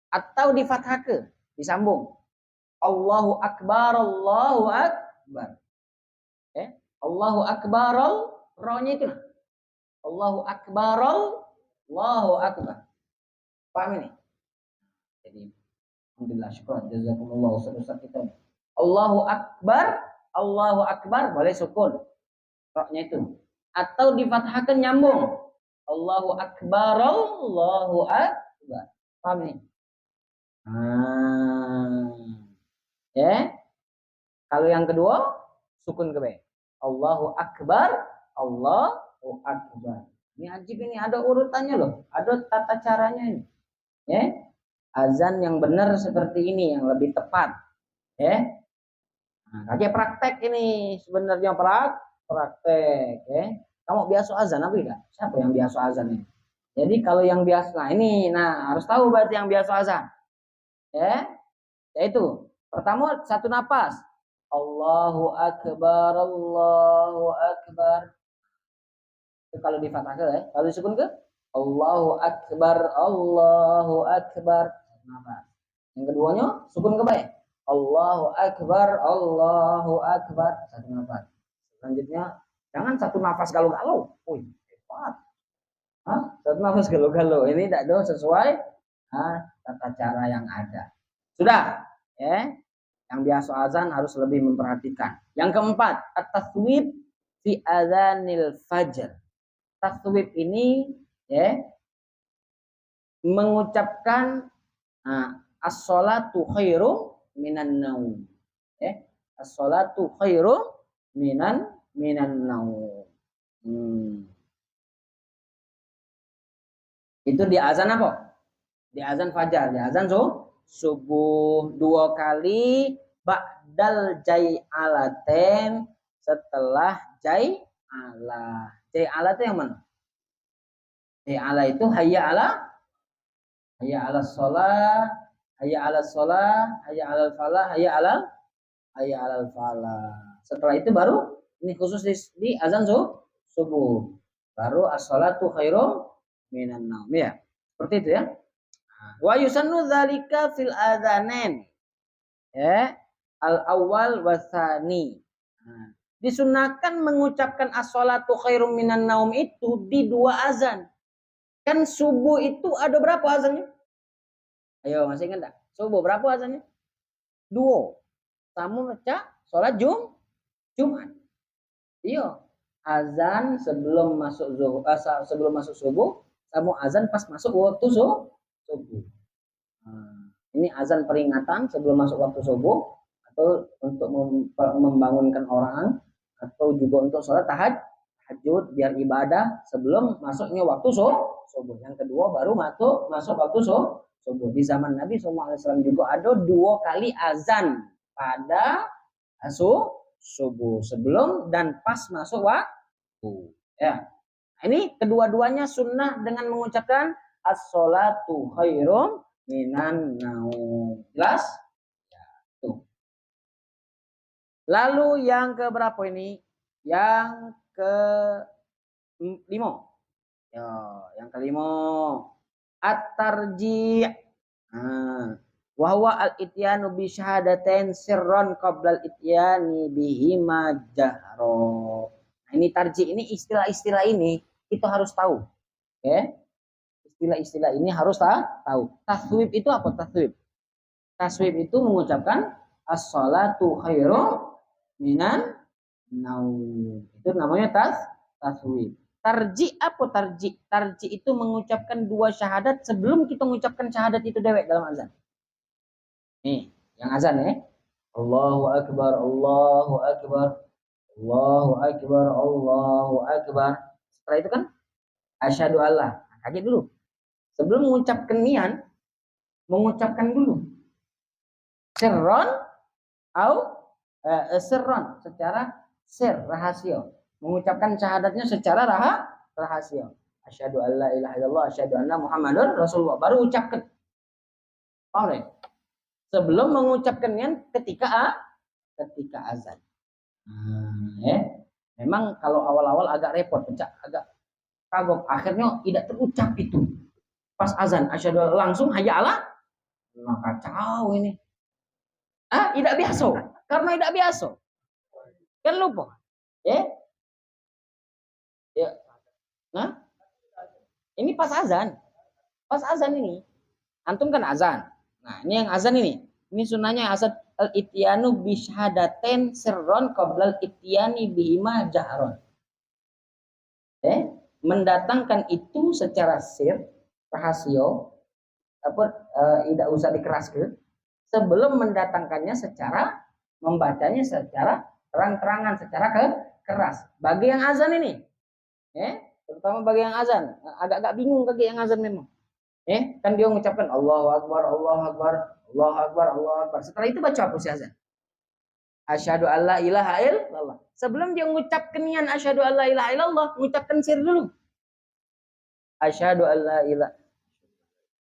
Atau di fathah ke, disambung. Allahu akbar, Allahu akbar. Allahu akbar, ro-nya itu. Allahu akbar, Allahu akbar. Paham ini? Jadi alhamdulillah, syukur, jazakumullah Ustaz kita. Allahu akbar boleh sukun. Roknya itu. Atau difathahkan nyambung. Allahu akbar, Allahu akbar. Paham nih? Kalau yang kedua sukun ke B. Allahu akbar, Allahu akbar. Ini ajib ini, ada urutannya loh. Ada tata caranya ini. Azan yang benar seperti ini, yang lebih tepat. Kakek praktek ini sebenarnya praktek. Kamu biasa azan apa tidak? Siapa yang biasa azan ini? Jadi kalau yang biasa, harus tahu berarti yang biasa azan. Yaitu pertama satu napas. Allahu akbar, Allahu akbar. Itu kalau di fathah kalau disukun ke Allahu akbar, Allahu akbar. Nafas. Yang keduanya sukun ke baik. Allahu akbar, Allahu akbar. Satu nafas. Selanjutnya jangan satu nafas galau-galau. Hebat. Satu nafas galau-galau. Ini tidak sesuai tata cara yang ada. Sudah, Yang biasa azan harus lebih memperhatikan. Yang keempat, at-taswib fi adzanil fajr. Taswib ini mengucapkan as-sholatu khairum minan naum. As-sholatu khairum minan minan naum. Itu di azan apa? Di azan fajar, di azan subuh 2 kali ba'dal jai'alaten, setelah jai'ala. Jai'ala itu yang mana? Jai'ala itu hayya ala sholah, hayya ala sholah, hayya ala falah, hayya ala falah. Setelah itu baru ini khusus di azan subuh. Baru as-sholatu khairum minan naum, ya. Seperti itu ya. Wa yusannu dzalika fil adzanain. Ya, al awal wasani. Nah, disunahkan mengucapkan as-sholatu khairum minan naum itu di 2 azan. Kan subuh itu ada berapa azannya? Ayo, masih ingat enggak? Subuh berapa azannya? 2. Kamu baca sholat Jumat. Iya. Azan sebelum masuk sebelum masuk subuh, kamu azan pas masuk waktu subuh. Nah, ini azan peringatan sebelum masuk waktu subuh, atau untuk membangunkan orang, atau juga untuk sholat tahajud biar ibadah sebelum masuknya waktu subuh. Yang kedua baru masuk waktu subuh. Di zaman Nabi SAW juga ada 2 kali azan pada subuh, sebelum dan pas masuk waktu. Ya, ini kedua-duanya sunnah dengan mengucapkan as-sholatu khairum minan naum. Jelas? Ya, tuh. Lalu yang ke berapa ini? Yang ke 5. Ya, yang ke-5 at-tarji'. Nah, wa huwa al-ityanu bi syahadatain sirran qabla al-ityani bihima jahra. Nah, ini tarji, ini istilah-istilah ini kita harus tahu. Oke. Istilah-istilah ini harus tahu. Taswib itu apa taswib? Taswib itu mengucapkan as-sholatu khairum minan naum. Itu namanya taswib. Tarji apa tarji? Tarji itu mengucapkan 2 syahadat sebelum kita mengucapkan syahadat itu dewek dalam azan. Nih, yang azan ya. Allahu akbar, Allahu akbar. Allahu akbar, Allahu akbar. Setelah itu kan asyhadu alla. Kaget dulu. Sebelum mengucapkan nian, mengucapkan dulu sirron au sirron, secara rahasia. Mengucapkan syahadatnya secara rahasia. Asyhadu alla ilaha illallah, asyhadu anna Muhammadun Rasulullah. Baru ucapkan. Paham ya? Sebelum mengucapkan nian ketika azan. Ya. Memang kalau awal-awal agak repot, agak kagok. Akhirnya tidak terucap itu. Pas azan, asyhadu langsung hayya ala. Nah, kacau ini. Tidak biasa. Karena tidak biasa. Kan lupa. Ya. Nah, ini pas azan. Pas azan ini. Antum kan azan. Nah, ini yang azan ini. Ini sunnahnya azan al-ityanu bi syahadatain sirron qabla al-ityani bihima jahron. Mendatangkan itu secara sir, rahasia, tidak usah dikeraskan, sebelum mendatangkannya secara, membacanya secara terang-terangan, secara keras. Bagi yang azan ini, terutama bagi yang azan, agak-agak bingung bagi yang azan memang. Kan dia mengucapkan Allahu Akbar, Allahu Akbar, Allahu Akbar, Allahu Akbar. Setelah itu baca apa sih azan? Asyhadu alla ilaha illallah. Sebelum dia mengucapkan nian asyhadu alla ilaha illallah, mengucapkan sir dulu. Asyhadu alla ilaha.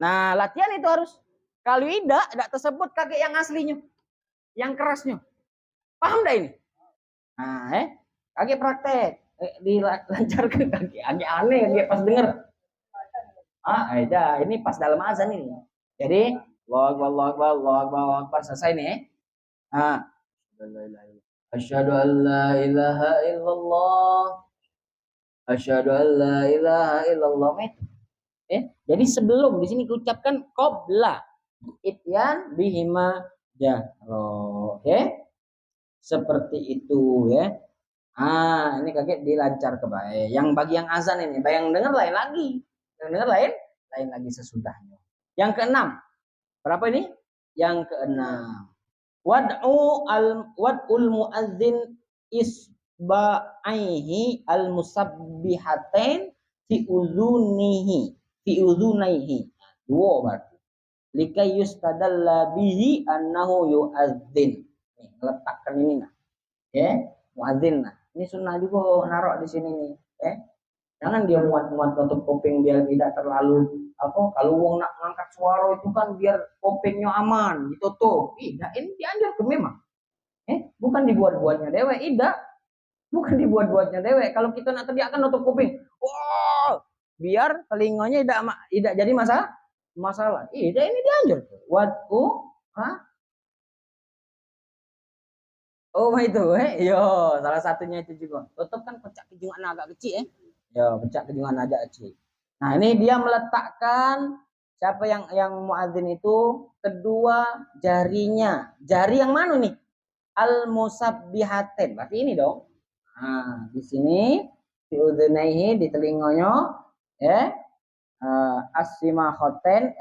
Nah, latihan itu harus. Kalau tidak tersebut kakek yang aslinya, yang kerasnya. Paham dah ini? Nah, kakek praktek, dilancarkan kakek. Agak aneh dia pas dengar. Ini pas dalam azan ini. Jadi, Allahu Akbar, Allahu Akbar, selesai nih. Asyhadu an la ilaha illallah. Asyhadu an la ilaha illallah. Jadi sebelum di sini diucapkan qabla ityan bihima jahro. Seperti itu ya. Ini kakek dilancar kebaik. Yang bagi yang azan ini, bayang dengar lain lagi. Yang dengar lain lagi sesudahnya. Yang ke-6. Berapa ini? Yang ke-6. Wad'ul muadzin isba'ihi al-musabbihatain fi udhunaihi. Dua berarti. Likai yustadalla bihi annahu yu'adzin. Nih, letakkan ini nah. Ya, muadzin nah. Ini sunnah juga naruh di sini nih, ya. Jangan dia muat-muat tutup kuping biar tidak terlalu apa, kalau wong nak ngangkat suara itu kan biar kupingnya aman ditutup. Tidak, ini dianjurkan memang. Bukan dibuat-buatnya dewek, tidak. Bukan dibuat-buatnya dewek. Kalau kita nak teriakan nutup kuping, wow, biar telinganya tidak jadi masalah. Tidak, ini dianjurkan. Oh itu, yo salah satunya itu juga. Tutup kan pecah kejungan agak kecil, yo pecah kejungan agak kecil. Nah ini dia meletakkan siapa yang muadzin itu kedua jarinya. Jari yang mana nih? Al musabbihatin. Berarti ini dong. Nah di sini di udhunaihi di telinganya, ya. Asimahen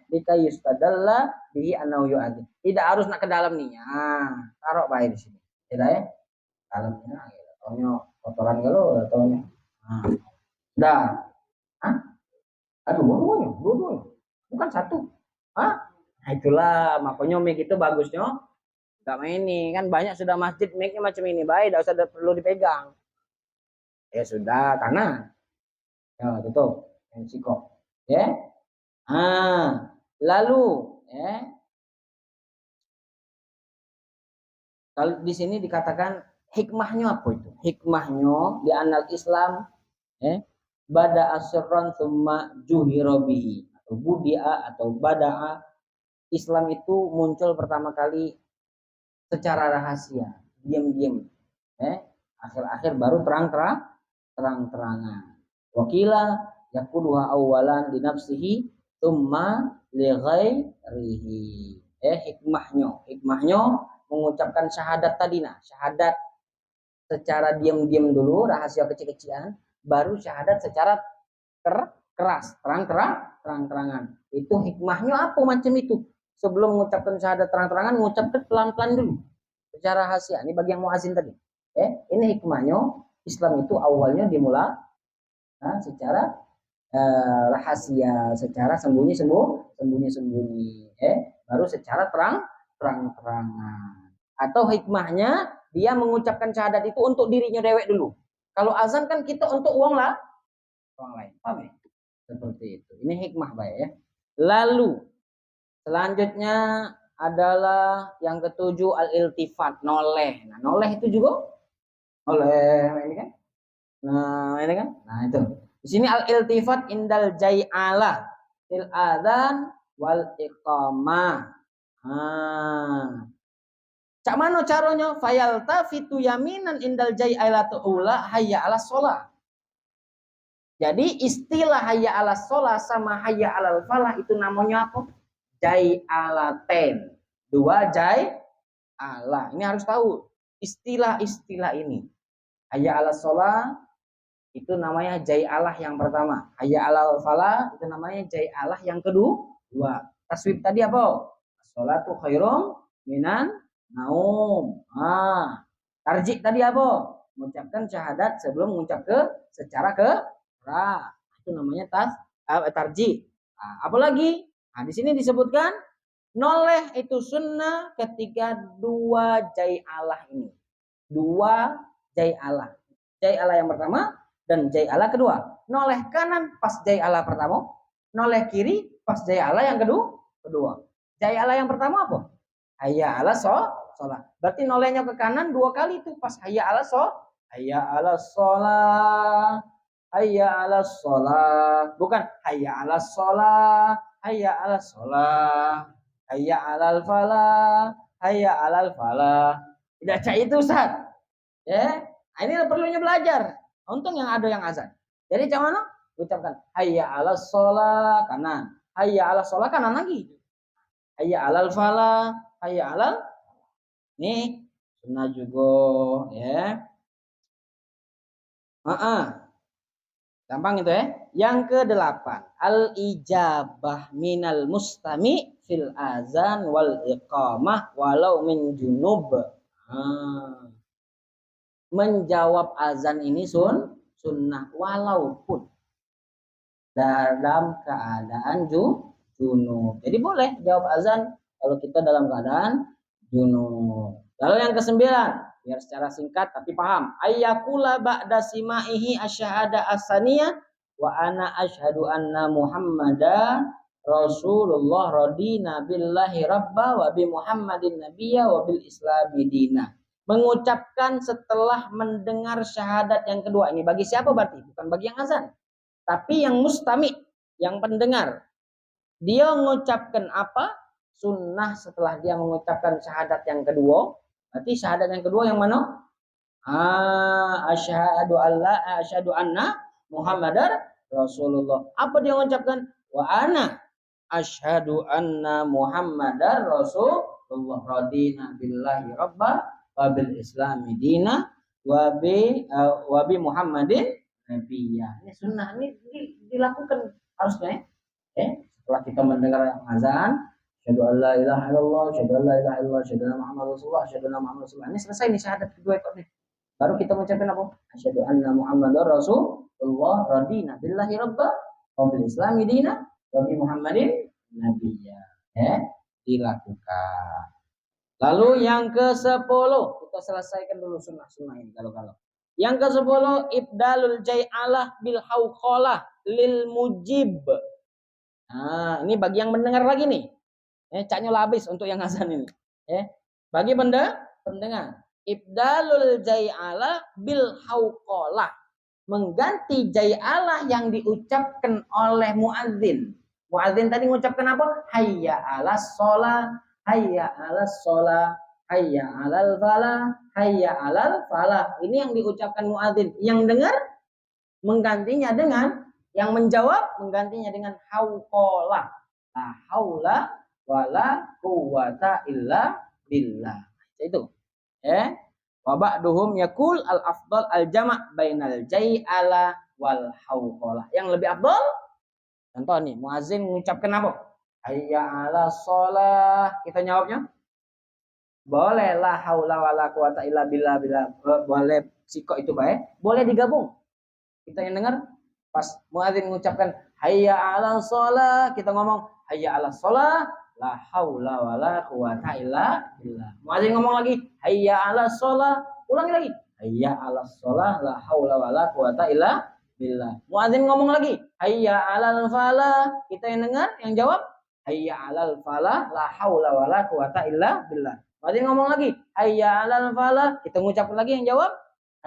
bika yustadalla bihi annahu yu'adzin. Tidak harus nak ke dalam nih. Taruh baik di sini. Tidak ya? Dalamnya ataunya kotoran kalau ataunya. Dah. Aduh, dua-duanya. Bukan satu. Nah, itulah makanya mic itu bagusnya enggak main ini. Kan banyak sudah masjid mic-nya macam ini. Baik, enggak usah perlu dipegang. Ya sudah, kanan. Ya, tutup. Siko, ya. Lalu, ya. Kalau di sini dikatakan hikmahnya apa itu? Hikmahnya di anal Islam, ya. Bada asron summa juhirobihi atau budia atau bada'a. Islam itu muncul pertama kali secara rahasia, diam-diam, ya. Akhir-akhir baru terang-terangan. Wakila yakuduha awalan di nafsihi thumma li ghairihi. Hikmahnya mengucapkan syahadat tadi nah, syahadat secara diam-diam dulu, rahasia kecil-kecilan, baru syahadat secara keras, terang-terangan. Itu hikmahnya apa macam itu? Sebelum mengucapkan syahadat terang-terangan, mengucapkan pelan-pelan dulu secara rahasia. Ini bagi yang muazin tadi. Ini hikmahnya Islam itu awalnya dimulai secara rahasia, secara sembunyi-sembunyi, baru secara terang-terangan. Atau hikmahnya dia mengucapkan syahadat itu untuk dirinya dewek dulu. Kalau azan kan kita untuk uang lain, paham ya? Seperti itu. Ini hikmah baik ya. Lalu selanjutnya adalah yang ketujuh al-iltifat, noleh. Nah, noleh itu juga noleh ini kan. Nah, ini kan. Nah, itu. Di sini al-iltifat indal jai'ala fil adzan wal iqamah. Cak mana caranya? Fayaltafitu yaminan indal jai'alatu ula hayya 'alas shalah. Jadi istilah hayya 'alas shalah sama hayya 'alal falah itu namanya apa? Jai'alaten. Dua jai'alah. Ini harus tahu istilah-istilah ini. Hayya 'alas shalah itu namanya jai'alah yang pertama. Hayya 'alal falah itu namanya jai'alah yang kedua. Taswib tadi apa? Sholatu khairum minan naum. Tarjik tadi apa? Mengucapkan syahadat sebelum mengucap secara keras. Itu namanya tarjik. Apalagi? Di sini disebutkan noleh itu sunnah ketika dua jai'alah ini. Dua jai'alah. Jai'alah yang pertama dan jai'alah kedua. Noleh kanan pas jai'alah pertama, noleh kiri pas jai'alah yang kedua. Jai'alah yang pertama apa? Hayya 'alas shalah. Berarti nolehnya ke kanan dua kali itu pas hayya 'alas shalah. Hayya 'alas shalah. Hayya 'alas shalah. Bukan hayya 'alas shalah. Hayya 'alas shalah. Hayya 'alal falah. Hayya 'alal falah. Tidak cak itu Ustaz. Ya, ini perlunya belajar. Untung yang ada yang azan. Jadi macam mana? Ucapkan hayya 'alas shalah kanan. Hayya 'alas shalah kanan lagi. Hayya 'alal falah, hayya 'alal. Nih, sunnah juga ya. Gampang itu ya. Yang ke-8, al-ijabah minal mustami fil azan wal iqamah walau min junub. menjawab azan ini sunnah walaupun dalam keadaan junub. Jadi boleh jawab azan kalau kita dalam keadaan junub. Lalu yang kesembilan, biar secara singkat tapi paham. Ayyakula ba'da simaihi asyhada asaniyah wa ana asyhadu anna Muhammadan Rasulullah radina billahi rabba wa bi Muhammadin nabiyya wa bil islami dina. Mengucapkan setelah mendengar syahadat yang kedua. Ini bagi siapa berarti? Bukan bagi yang azan. Tapi yang mustami, yang pendengar. Dia mengucapkan apa? Sunnah setelah dia mengucapkan syahadat yang kedua. Berarti syahadat yang kedua yang mana? Asyhadu anna Muhammadar Rasulullah. Apa dia mengucapkan? Wa ana asyhadu anna Muhammadar Rasulullah radina billahi rabba wa bil islami dina wa bi Muhammadin nabiyya. Ini sunnah, ini dilakukan harusnya. Setelah kita mendengar azan, asyhadu an la ilaha illallah, asyhadu an la ilaha illallah, asyhadu anna Muhammadar Rasulullah, asyhadu anna Muhammadar Rasulullah. Ini selesai nih syahadat kedua itu nih. Baru kita mengucapkan apa? Asyhadu anna Muhammadar Rasulullah radina billahi rabba wa bil islami dina wa bi Muhammadin nabiyya. Dilakukan. Lalu yang ke-10, kita selesaikan dulu sunnah-sunnah ini kalau. Yang ke-10, ibdalul jai'alah bil hauqalah lil mujib. Nah, ini bagi yang mendengar lagi nih. Caknya habis untuk yang azan ini. Bagi pendengar, ibdalul jai'alah bil hauqalah. Mengganti jai'alah yang diucapkan oleh muadzin. Muadzin tadi mengucapkan apa? Hayya 'alas shalah, hayya 'alas shalah, hayya 'alal falah, hayya 'alal falah. Ini yang diucapkan muadzin. Yang dengar menggantinya dengan, yang menjawab menggantinya dengan hauqalah. La haula wala quwwata illa billah. Itu. Wa ba'duhum yaqul al afdal al jama' bainal jai'ala wal hauqalah. Yang lebih afdal, contoh nih, muadzin mengucapkan apa? Hayya 'alas shalah. Kita jawabnya boleh la haula wala quwata illa billah, boleh sikok itu baik, boleh digabung. Kita yang dengar pas muadzin mengucapkan hayya 'alas shalah, kita ngomong hayya 'alas shalah, la haula wala quwata illa billah. Muadzin ngomong lagi hayya 'alas shalah, ulangi lagi hayya 'alas shalah, la haula wala quwata illa billah. Muadzin ngomong lagi hayya 'alal falah, kita yang dengar yang jawab hayya 'alal falah, la haula wala quwata illa billah. Muadzin ngomong lagi hayya 'alal falah, kita mengucapkan lagi yang jawab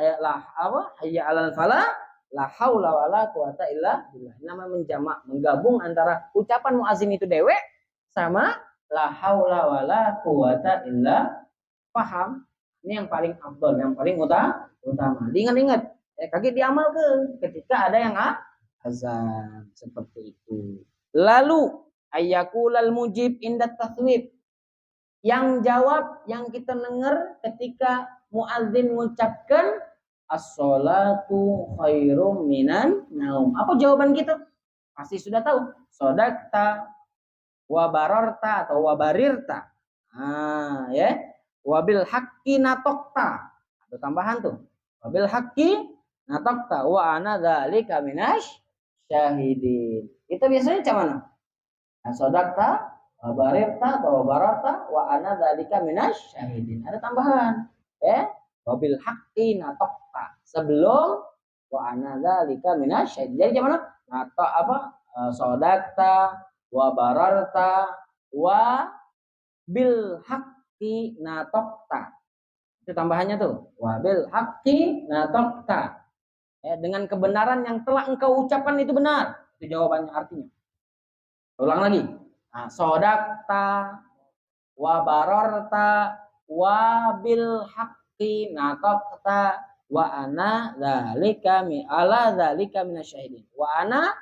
hayya 'alal falah, la haula wala quwata illa billah. Namanya menjamak, menggabung antara ucapan muadzin itu dewek sama la haula wala quwata illa. Paham? Ini yang paling afdal, yang paling utama. Diingat-ingat, kaki diamalkan ketika ada yang azan seperti itu. Lalu ayyakulal mujib indat taswib. Yang jawab, yang kita dengar ketika muadzin mengucapkan as-sholatu khairum minan naum. Apa jawaban kita? Pasti sudah tahu. Sodakta, wabararta atau wabarirta. Wabil haqqi natokta. Ada tambahan tuh. Wabil haqqi natokta wa ana dzalika minasy syahidin. Itu biasanya macam mana? Sodakta, wabarirta atau wabararta wa ana dzalika minasy syahidin. Ada tambahan. Wabil haqqi natokta. Sebelum wa ana dzalika minasy syahidin. Jadi macam mana? Nato apa? Sodakta, wabararta, wa bil haqqi natokta. Itu tambahannya tuh. Wa bil haqqi natokta. Dengan kebenaran yang telah engkau ucapkan itu benar. Itu jawabannya artinya. Ulang lagi. Sodakta, wabararta, wa bil haqqi natokta, wa ana dzalika ala dzalika minasyahidin. Wa ana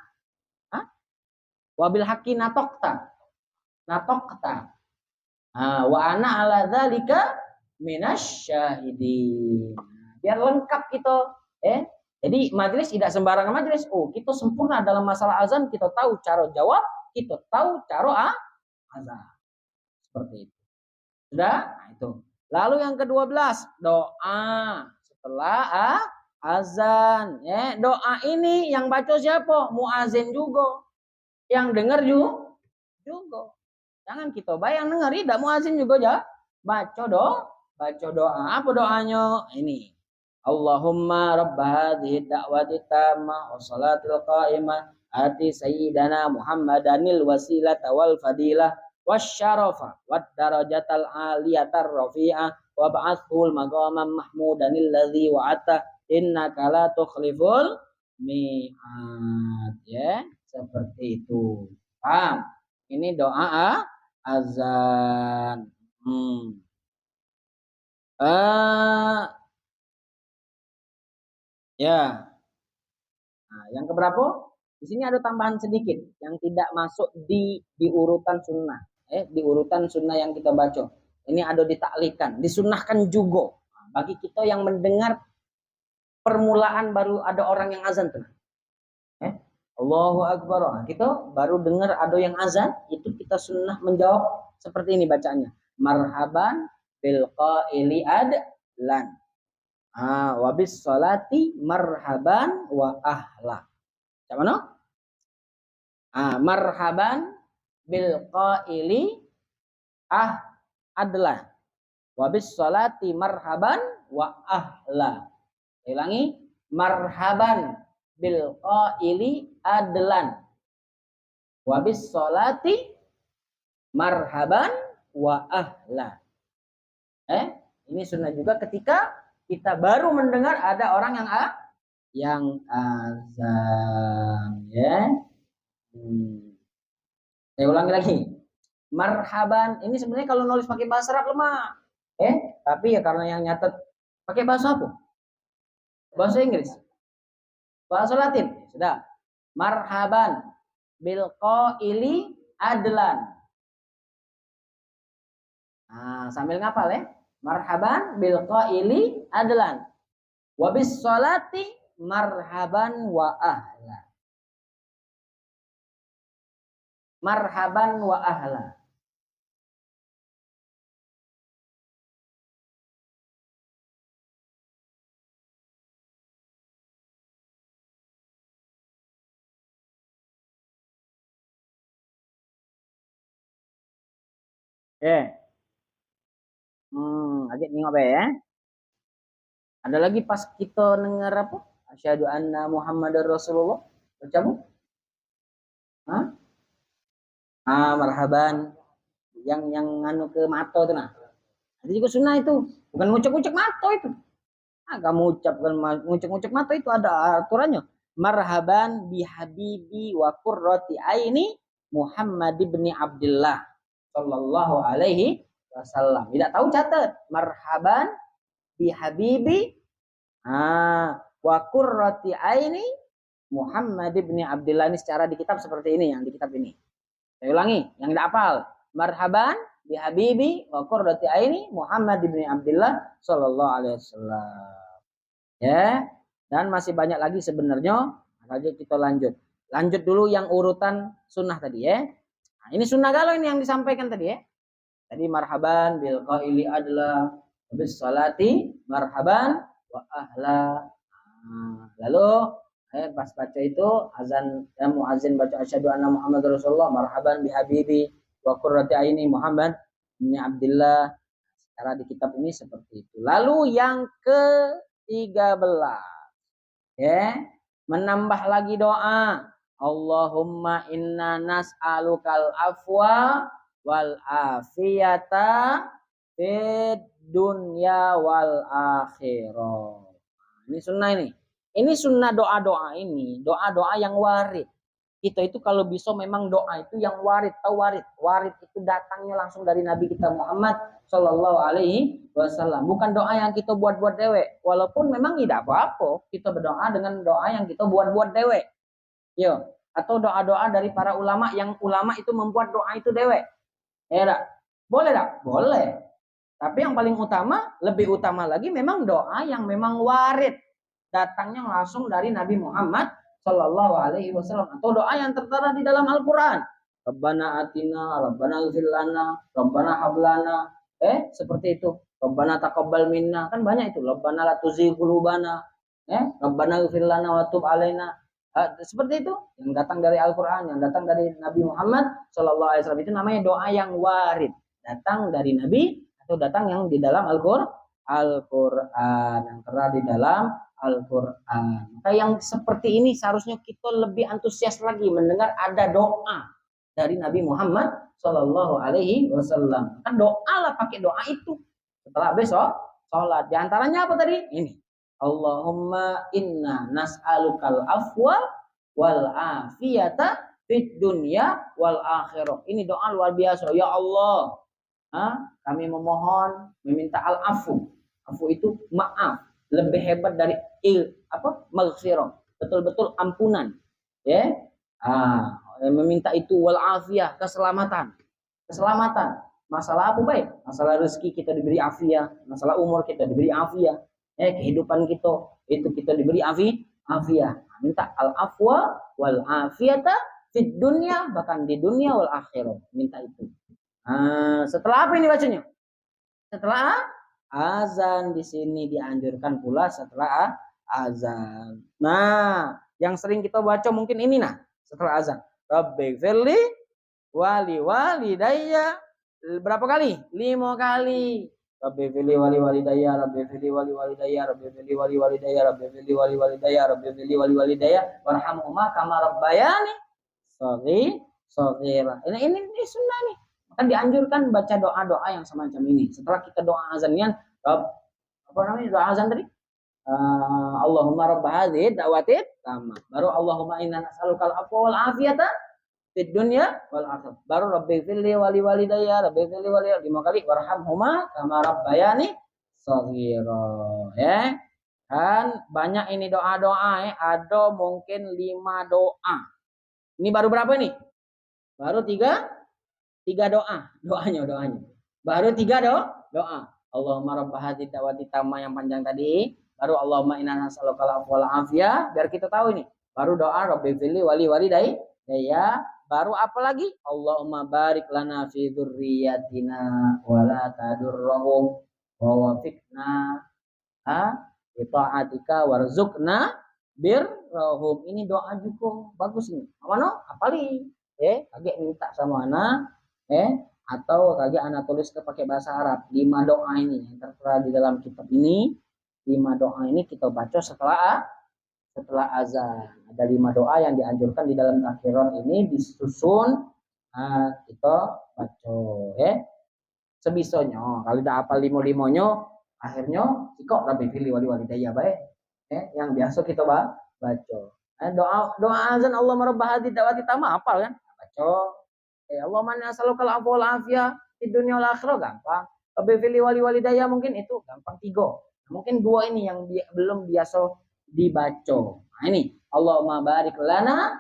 wabil haqqi natokta. Wa ana ala dzalika minasyahidin. Biar lengkap gitu. Jadi majelis tidak sembarangan majelis. Kita sempurna dalam masalah azan, kita tahu cara jawab, kita tahu cara azan. Seperti itu. Sudah? Nah, itu. Lalu yang ke-12, doa setelah azan. Ya, doa ini yang baca siapa? Muazin juga. Yang dengar juga. Jangan kita bayang dengar, tidak muazin juga ya. Baca doa. Apa doanya? Ini. Allahumma rabb hadhihi da'wati tammah wa salatil qa'imah ati sayyidana Muhammadanil wasilata wal fadilah wasyarafa wad darajatal aliyatar rafi'ah wa ba'athul maqamam mahmudanil ladzi wa'ata innaka la tukhliful mi'ad. Ya, seperti itu. Paham? Ini doa azan. Ya. Nah, yang keberapa? Di sini ada tambahan sedikit yang tidak masuk di urutan sunnah. Di urutan sunnah yang kita baca. Ini ada ditaklikan, disunnahkan juga. Nah, bagi kita yang mendengar permulaan baru ada orang yang azan tuh. Allahu Akbar. Nah, kita baru dengar ada yang azan, itu kita sunnah menjawab seperti ini bacanya. Marhaban bil qaili adlan. Wabis sholati marhaban wa ahla. Macam mana? Marhaban bil qaili adla. Wabis sholati marhaban wa ahla. Ulangi, marhaban bil qaili adlan. Wabis sholati marhaban wa ahla. Ini sunnah juga ketika kita baru mendengar ada orang yang azan, ya. Saya ulangi lagi. Marhaban. Ini sebenarnya kalau nulis pakai bahasa Arab lemah. Tapi ya karena yang nyatet pakai bahasa apa? Bahasa Inggris. Bahasa Latin. Sudah. Marhaban bil qaili adlan. Sambil ngapal ya. Marhaban bil qaili adlan. Wa bis sholati marhaban wa ahla. Marhaban wa ahla. Agak nengok ya. Ada lagi pas kita dengar apa? Asyhadu anna Muhammadar Rasulullah. Baca bu? Marhaban. Yang nganu ke mata itu nah. Itu juga sunnah itu. Bukan ngucek-ngucek mata itu. Kamu ucapkan ngucek-ngucek mata itu ada aturannya. Marhaban bihabibi wa qurrati aini Muhammad ibn Abdullah sallallahu alaihi wasallam. Tidak tahu catat. Marhaban bihabibi wa qurrati aini Muhammad ibn Abdullah. Ini secara di kitab seperti ini, yang di kitab ini. Saya ulangi, yang tidak hafal. Marhaban bihabibi wa qurrati aini Muhammad ibn Abdullah sallallahu alaihi wasallam. Ya, dan masih banyak lagi sebenarnya. Aja kita lanjut. Lanjut dulu yang urutan sunnah tadi ya. Nah, ini sunnah galau ini yang disampaikan tadi ya. Tadi marhaban bil qaili adla bis salati marhaban wa ahla. Lalu pas baca itu azan muazin baca asyhadu anna Muhammadar Rasulullah marhaban bi habibi wa qurrati aini Muhammad bin Abdullah. Secara di kitab ini seperti itu. Lalu yang ke-13 ya, menambah lagi doa. Allahumma inna nas'alukal afwa wal afiyata fid dunya wal akhirah. Ini sunnah ini. Ini sunnah doa-doa ini, doa-doa yang warid. Kita itu kalau bisa memang doa itu yang warid, tahu warid. Warid itu datangnya langsung dari Nabi kita Muhammad Sallallahu Alaihi Wasallam. Bukan doa yang kita buat-buat dewek. Walaupun memang tidak apa-apa, kita berdoa dengan doa yang kita buat-buat dewek. Yo, atau doa-doa dari para ulama yang ulama itu membuat doa itu dewek. Ya, boleh tak? Boleh. Tapi yang paling utama, lebih utama lagi memang doa yang memang warid. Datangnya langsung dari Nabi Muhammad Sallallahu Alaihi Wasallam, atau doa yang tertera di dalam Al-Quran. Rabbana atina, Rabbana ighfir lana, Rabbana hablana, seperti itu. Rabbana taqabbal minna, kan banyak itu. Rabbana la tuzigh qulubana, Rabbana ighfir lana wa tub alaina. Seperti itu yang datang dari Al-Qur'an, yang datang dari Nabi Muhammad sallallahu alaihi wasallam, itu namanya doa yang warid, datang dari Nabi atau datang yang di dalam Al-Qur'an, yang terdapat di dalam Al-Qur'an. Maka yang seperti ini seharusnya kita lebih antusias lagi mendengar ada doa dari Nabi Muhammad sallallahu alaihi wasallam. Kan doa lah, pakai doa itu setelah besok sholat. Di antaranya apa tadi? Ini. Allahumma inna nas'alukal afwa wal afiyata fid dunya wal akhirah. Ini doa luar biasa. Ya Allah, kami memohon meminta al-afu. Afu itu maaf, lebih hebat dari maghfirah. Betul-betul ampunan. Ya. Meminta itu wal afiyah, keselamatan. Keselamatan. Masalah apa baik? Masalah rezeki kita diberi afiah, masalah umur kita diberi afiah, kehidupan kita itu kita diberi afiah. Minta al-afwa wal afiyata fid dunya, bahkan di dunia wal akhirah. Minta itu. Setelah apa ini bacanya? Setelah azan. Di sini dianjurkan pula setelah azan. Nah, yang sering kita baca mungkin ini setelah azan. Rabbighfirli wali walidayya. Berapa kali? 5 kali. Rabbighfirli wali walidayya, Rabbighfirli wali walidayya, Rabbighfirli wali walidayya, Rabbighfirli wali walidayya, Rabbighfirli wali walidayya, warhamhuma kama rabbayani shaghira. Ini sunnah nih. Maka dianjurkan baca doa-doa yang semacam ini. Setelah kita doa azannya, doa azan tadi? Allahumma rabb hadhihi da'wati tamah. Baru Allahumma inna nas'alukal afwa wal afiyata fid dunya wal akhirah. Baru rabbighfirli wali walidayya, rabbighfirli wali 5 kali, warhamhuma kama rabbayani shaghira. Ya. Kan banyak ini doa-doa, ada mungkin 5 doa. Ini baru berapa nih? Baru 3 doa. Doanya. Baru 3 doa. Allahumma rabb hadhihi da'wati tamma yang panjang tadi. Baru Allahumma inna nas'alukal afwa wal afiyah, biar kita tahu ini. Baru doa rabbighfirli wali walidayya. Baru apa lagi? Allahumma barik lana fi dzurriyyatina wa la tadurrahum wa wafiqna bi ta'atika warzuqna birrahum. Ini doa juga bagus ini. Mana? Apalagi kagak minta sama anak atau kagak anak tulis ke pakai bahasa Arab. 5 doa ini yang tertera di dalam kitab ini. 5 doa ini kita baca setelah azan. Ada 5 doa yang dianjurkan di dalam takbiran ini disusun, kita baca sebisanya. Kalau udah hafal 5-5-nya, akhirnya kok rabbighfirli wali walidayya baik. Yang biasa kita baca. Doa azan Allahumma rabb hadhihi da'wati tamah hafal kan? Baca. Allahumma inna nas'alukal afwa wal afiyah fid dunya wal akhirah gampang. Rabbighfirli wali walidayya mungkin itu gampang 3. Mungkin 2 ini yang belum biasa dibaca. Nah ini Allahumma barik lana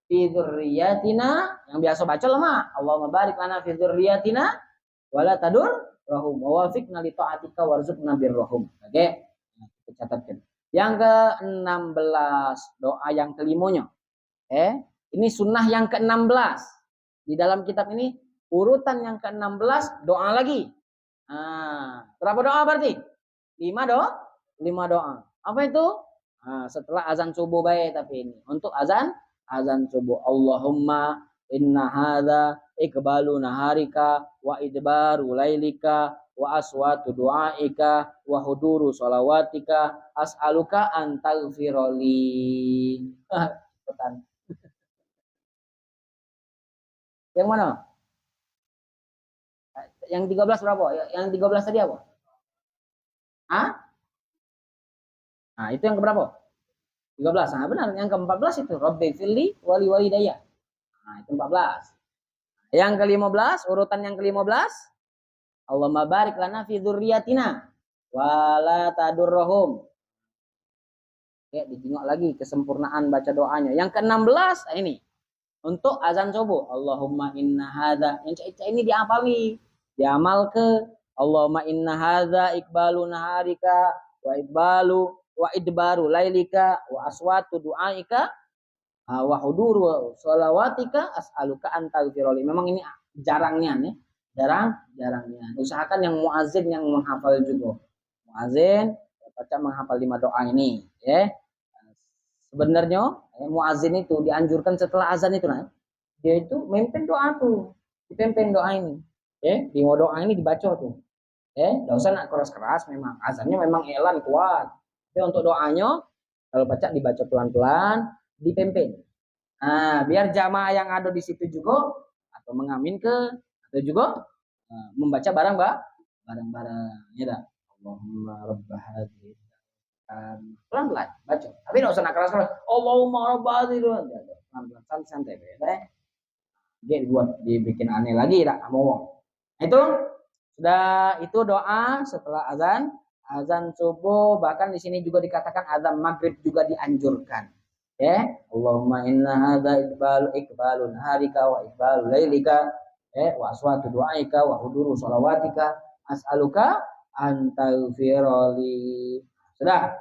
fi dzurriyyatina, yang biasa baca lama. Allahumma barik lana fi dzurriyyatina wa la tadur rahum wa wafiqna li ta'atika warzuqna birrahum. Oke. Nah, kita catatkan. Yang ke-16, doa yang kelimanya. Ini sunnah yang ke-16. Di dalam kitab ini urutan yang ke-16 doa lagi. Berapa doa berarti? 5 doa. Apa itu? Setelah azan subuh baik, tapi ini untuk azan subuh. Allahumma inna hadza iqbalu naharika wa idbaru lailika wa aswatu du'aika wa huduru shalawatika as'aluka an taghfirli. Yang mana? Yang 13 berapa? Yang 13 tadi apa? Nah, itu yang keberapa? 13. Nah, benar. Yang ke-14 itu rabbighfirli wali walidayya. Nah, itu 14. Yang ke-15, urutan yang ke-15, Allahumma barik lana fi dzurriyyatina wa la tadurrahum. Ditengok lagi kesempurnaan baca doanya. Yang ke-16 ini untuk azan subuh. Allahumma inna hadza. Yang ini diapali, diamal ke Allahumma inna hadza iqbalu naharika wa idbaru lailika wa aswatu du'aika wa huduru shalawatika as'aluka an taghfirli. Memang ini jarangnya nih. jarang-jarangnya. Usahakan yang muazin yang menghafal juga. Muazin baca menghafal 5 doa ini, ya. Sebenarnya muazin itu dianjurkan setelah azan itu, nah. Dia itu memimpin doa tuh. Dipimpin doa ini. Ya, di doa ini dibaca tuh. Enggak usah nak keras-keras, memang azannya memang elan kuat. Tapi untuk doanya kalau baca dibaca pelan-pelan, dipimpin. Nah, biar jamaah yang ada di situ juga atau mengamin ke atau juga membaca bareng-bareng ya dah. Allahumma rabb hadhihi pelan-pelan baca. Tapi enggak usah nak keras-keras. Allahumma rabb hadhihi pelan-pelan santai ya. Dia dibikin aneh lagi tak mau. Itu sudah, itu doa setelah azan subuh, bahkan di sini juga dikatakan azan maghrib juga dianjurkan. Ya, Allahumma inna hadza iqbalun harika wa iqbalul lailika wa aswatu du'aika wa huduru shalawatika as'aluka an taghfirali. Sudah.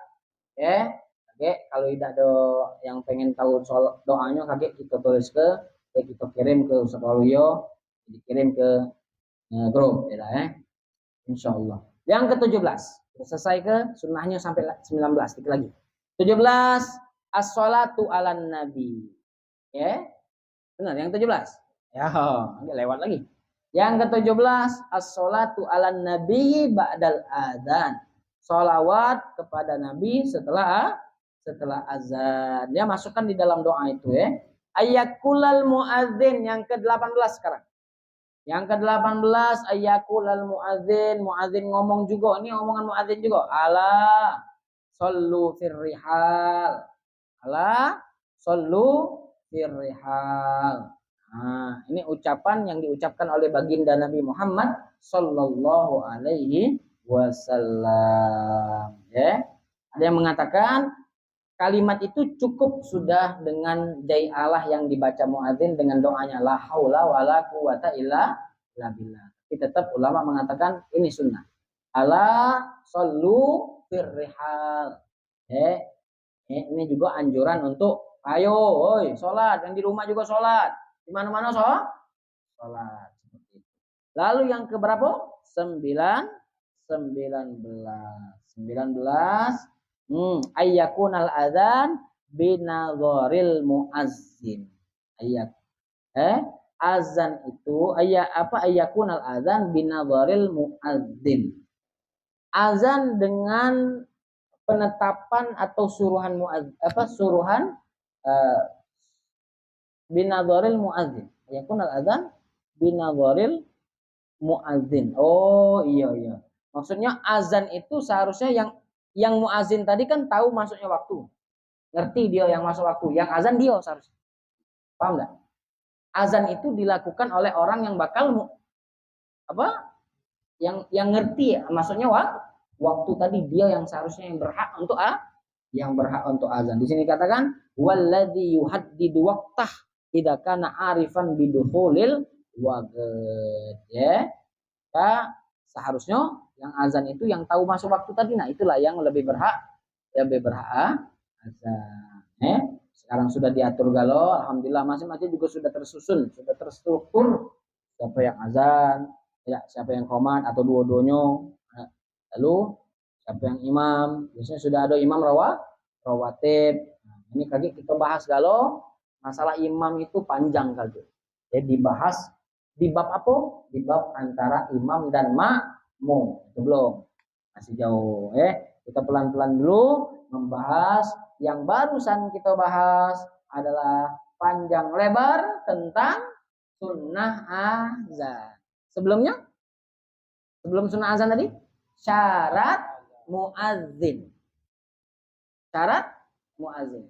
Ya. Oke, kalau tidak ada yang pengen tahu soal doanya, kakek kita tulis kita kirim ke Ustaz Waluyo, dikirim ke grup ya. Insyaallah. Yang ke-17. Selesai ke sunnahnya sampai 19, dikit lagi. 17 as-shalatu 'alan nabi. Ya. Benar yang 17. Ya, enggak lewat lagi. Yang ke-17 as-shalatu 'alan nabi ba'dal adzan. Shalawat kepada nabi setelah azan. Dia masukkan di dalam doa itu ya. Ayakulal muadzin yang ke-18 sekarang. Yang ke-18 ayakulal muadzin, muadzin ngomong juga. Ini omongan muadzin juga. Ala sallu firrihal. Ala sallu firrihal. Nah, ini ucapan yang diucapkan oleh baginda Nabi Muhammad sallallahu alaihi wasallam. Ya. Ada yang mengatakan kalimat itu cukup sudah dengan jai Allah yang dibaca muadzin dengan doanya la haula wala quwata illa billah. Tapi tetap ulama mengatakan ini sunnah. Ala sallu firrihal. Ini juga anjuran untuk ayo, oi, sholat. Yang di rumah juga sholat. Di mana-mana sholat. Seperti itu. Lalu yang ke berapa? 19. Ayyakunal adzan binadharil muazzin. Azan itu ayyakunal adzan binadharil muazzin. Azan dengan penetapan atau suruhan binadharil muazzin. Ayyakunal adzan binadharil muazzin. Oh iya. Maksudnya azan itu seharusnya yang muazin tadi kan tahu masuknya waktu. Ngerti dia yang masuk waktu. Yang azan dia seharusnya. Paham enggak? Azan itu dilakukan oleh orang yang bakal yang ngerti maksudnya waktu tadi dia yang seharusnya yang berhak untuk azan. Di sini katakan walladzi yuhaddidu waqtah idza kana arifan bidukhulil waqt. Ya. Seharusnya yang azan itu yang tahu masuk waktu tadi, nah itulah yang lebih berhak azan. Sekarang sudah diatur galau, alhamdulillah masing-masing juga sudah tersusun, sudah terstruktur siapa yang azan, ya siapa yang qomat atau dua-duanya. Lalu siapa yang imam, biasanya sudah ada imam rawatib. Nah, ini kali kita bahas galau masalah imam itu panjang kali. Jadi dibahas di bab apa? Di bab antara imam dan makmum. Itu belum. Masih jauh. Kita pelan-pelan dulu membahas yang barusan kita bahas adalah panjang lebar tentang sunnah azan. Sebelum sunnah azan tadi, syarat muadzin.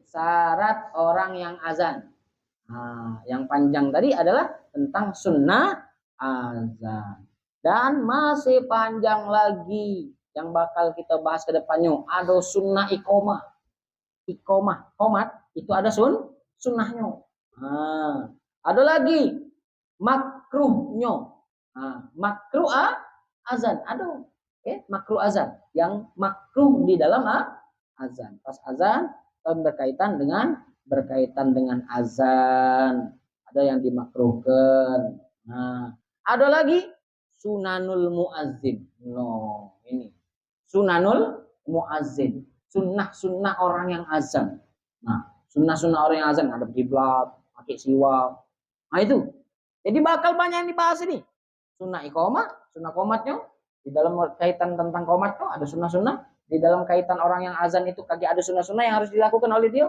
Syarat orang yang azan. Nah, yang panjang tadi adalah tentang sunnah azan. Dan masih panjang lagi yang bakal kita bahas ke depannya. Ada sunnah iqomah. Qomat itu ada sunnahnya. Nah, ada lagi makruhnya. Nah, makruh azan. Ada makruh azan. Yang makruh di dalam azan. Pas azan berkaitan dengan azan. Ada yang dimakruhkan. Nah, ada lagi sunanul muazzin. No, ini sunanul muazzin. Sunnah orang yang azan. Nah, sunnah orang yang azan ada kiblat, pakai siwak. Nah itu. Jadi bakal banyak yang dibahas ini. Sunnah iqamah, sunnah qomatnya. Di dalam kaitan tentang qomat tuh ada sunnah-sunnah. Di dalam kaitan orang yang azan itu kagak ada sunnah-sunnah yang harus dilakukan oleh dia.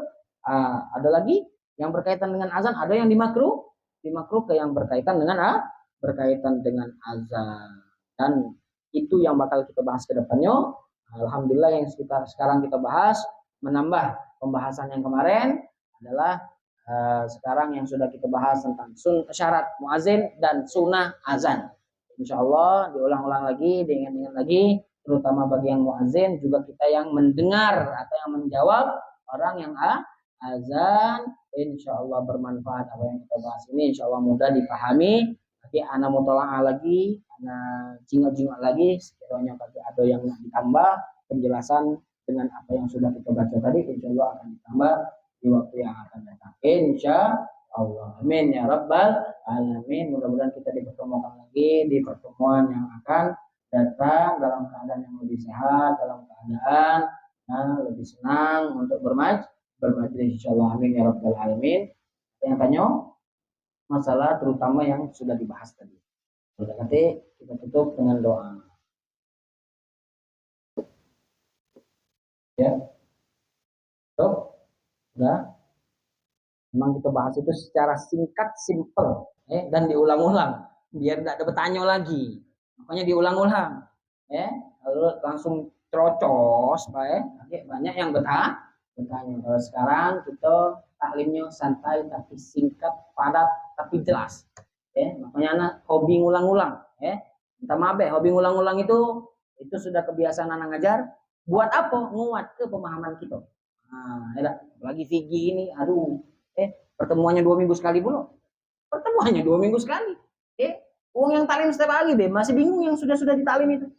Ada lagi yang berkaitan dengan azan, ada yang dimakruh ke yang berkaitan dengan azan. Dan itu yang bakal kita bahas ke depannya. Alhamdulillah yang sekarang kita bahas menambah pembahasan yang kemarin adalah sekarang yang sudah kita bahas tentang syarat muazin dan sunnah azan. Insya Allah diulang-ulang lagi, diingat-ingat lagi, terutama bagi yang muazin, juga kita yang mendengar atau yang menjawab orang yang azan. Insya Allah bermanfaat apa yang kita bahas ini, insya Allah mudah dipahami. Nanti ana mutola'ah lagi, ana jingok-jingok lagi, sekiranya bagi ada yang ditambah penjelasan dengan apa yang sudah kita baca tadi, insya Allah akan ditambah di waktu yang akan datang. Insya Allah. Amin ya rabbal alamin. Mudah-mudahan kita dipertemukan lagi di pertemuan yang akan datang dalam keadaan yang lebih sehat, dalam keadaan lebih senang untuk bermajlis insyaallah. Amin ya rabbal alamin. Yang tanya masalah terutama yang sudah dibahas tadi. Sudah, nanti kita tutup dengan doa. Ya. Tuh. Sudah. Memang kita bahas itu secara singkat, simple, dan diulang-ulang biar tidak ada bertanya lagi. Makanya diulang-ulang, lalu langsung terocos, banyak yang bertanya. Kalau sekarang kita taklimnya santai tapi singkat, padat tapi jelas. Makanya anak hobi ngulang-ulang. Minta maaf hobi ngulang-ulang itu sudah kebiasaan anak ngajar. Buat apa? Nguat ke pemahaman kita. Nah, lagi fikih ini, aduh. Pertemuannya 2 minggu sekali pula. Pertemuannya 2 minggu sekali. Uang yang talim setiap hari deh, masih bingung yang sudah ditalim itu.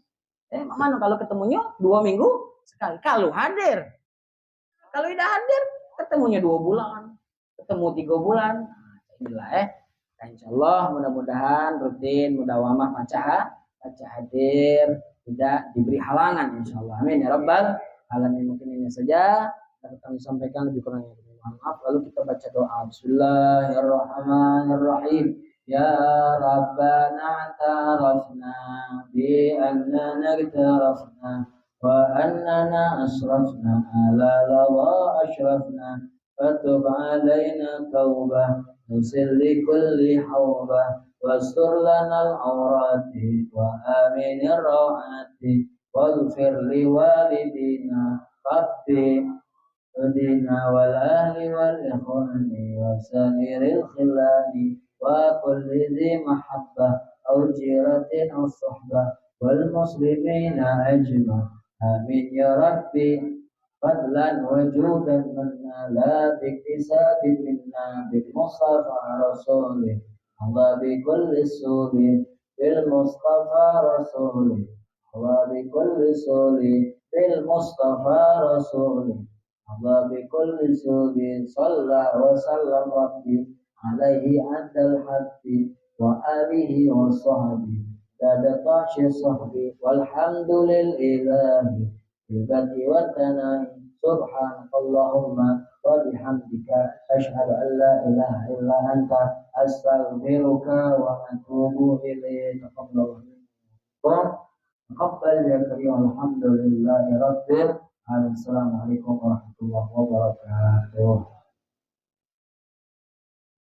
Mana kalau ketemunya 2 minggu sekali. Kalau hadir. Kalau tidak hadir, ketemunya 2 bulan. Ketemu 3 bulan. Inilah insyaallah mudah-mudahan rutin mudawamah baca hadir, tidak diberi halangan insyaallah. Amin ya rabbal alamin. Mungkin ini saja dapat kami sampaikan, lebih kurangnya maaf. Lalu kita baca doa. Bismillahirrahmanirrahim. Ya Rabbana tarafna bi annana tarafna wa annana asrafna ala lawa ashrafna fatub alaina tawbah nusil li kulli hawbah wastur lana al-awrati wa aminir rawati waghfir li walidina rabbi Udina wal ahli wal ikhwani wa sa'iril khilani wa kulli dhi mahabbah aw jiratin aw suhbah wal muslimina ajma. Amin ya rabbi. Fadlan wa judan minna la biktisabin minna bil mustafa rasulih Allah bi kulli suli bil mustafa rasulih Allah bi kulli suli bil mustafa rasulih Allah bi kulli suli sallallahu wa sallam rabbi alaihi adal haddi wa alihi wa sahbihi dada tashi sahbi walhamdulillahi bilbati wa tanai subhanakallahumma wa bihamdika asyhadu an la ilaha illa anta astaghfiruka wa atubu ilaika. Taqabbal ya karim. Alhamdulillahi rabbil alamin. Assalamualaikum warahmatullahi wabarakatuh.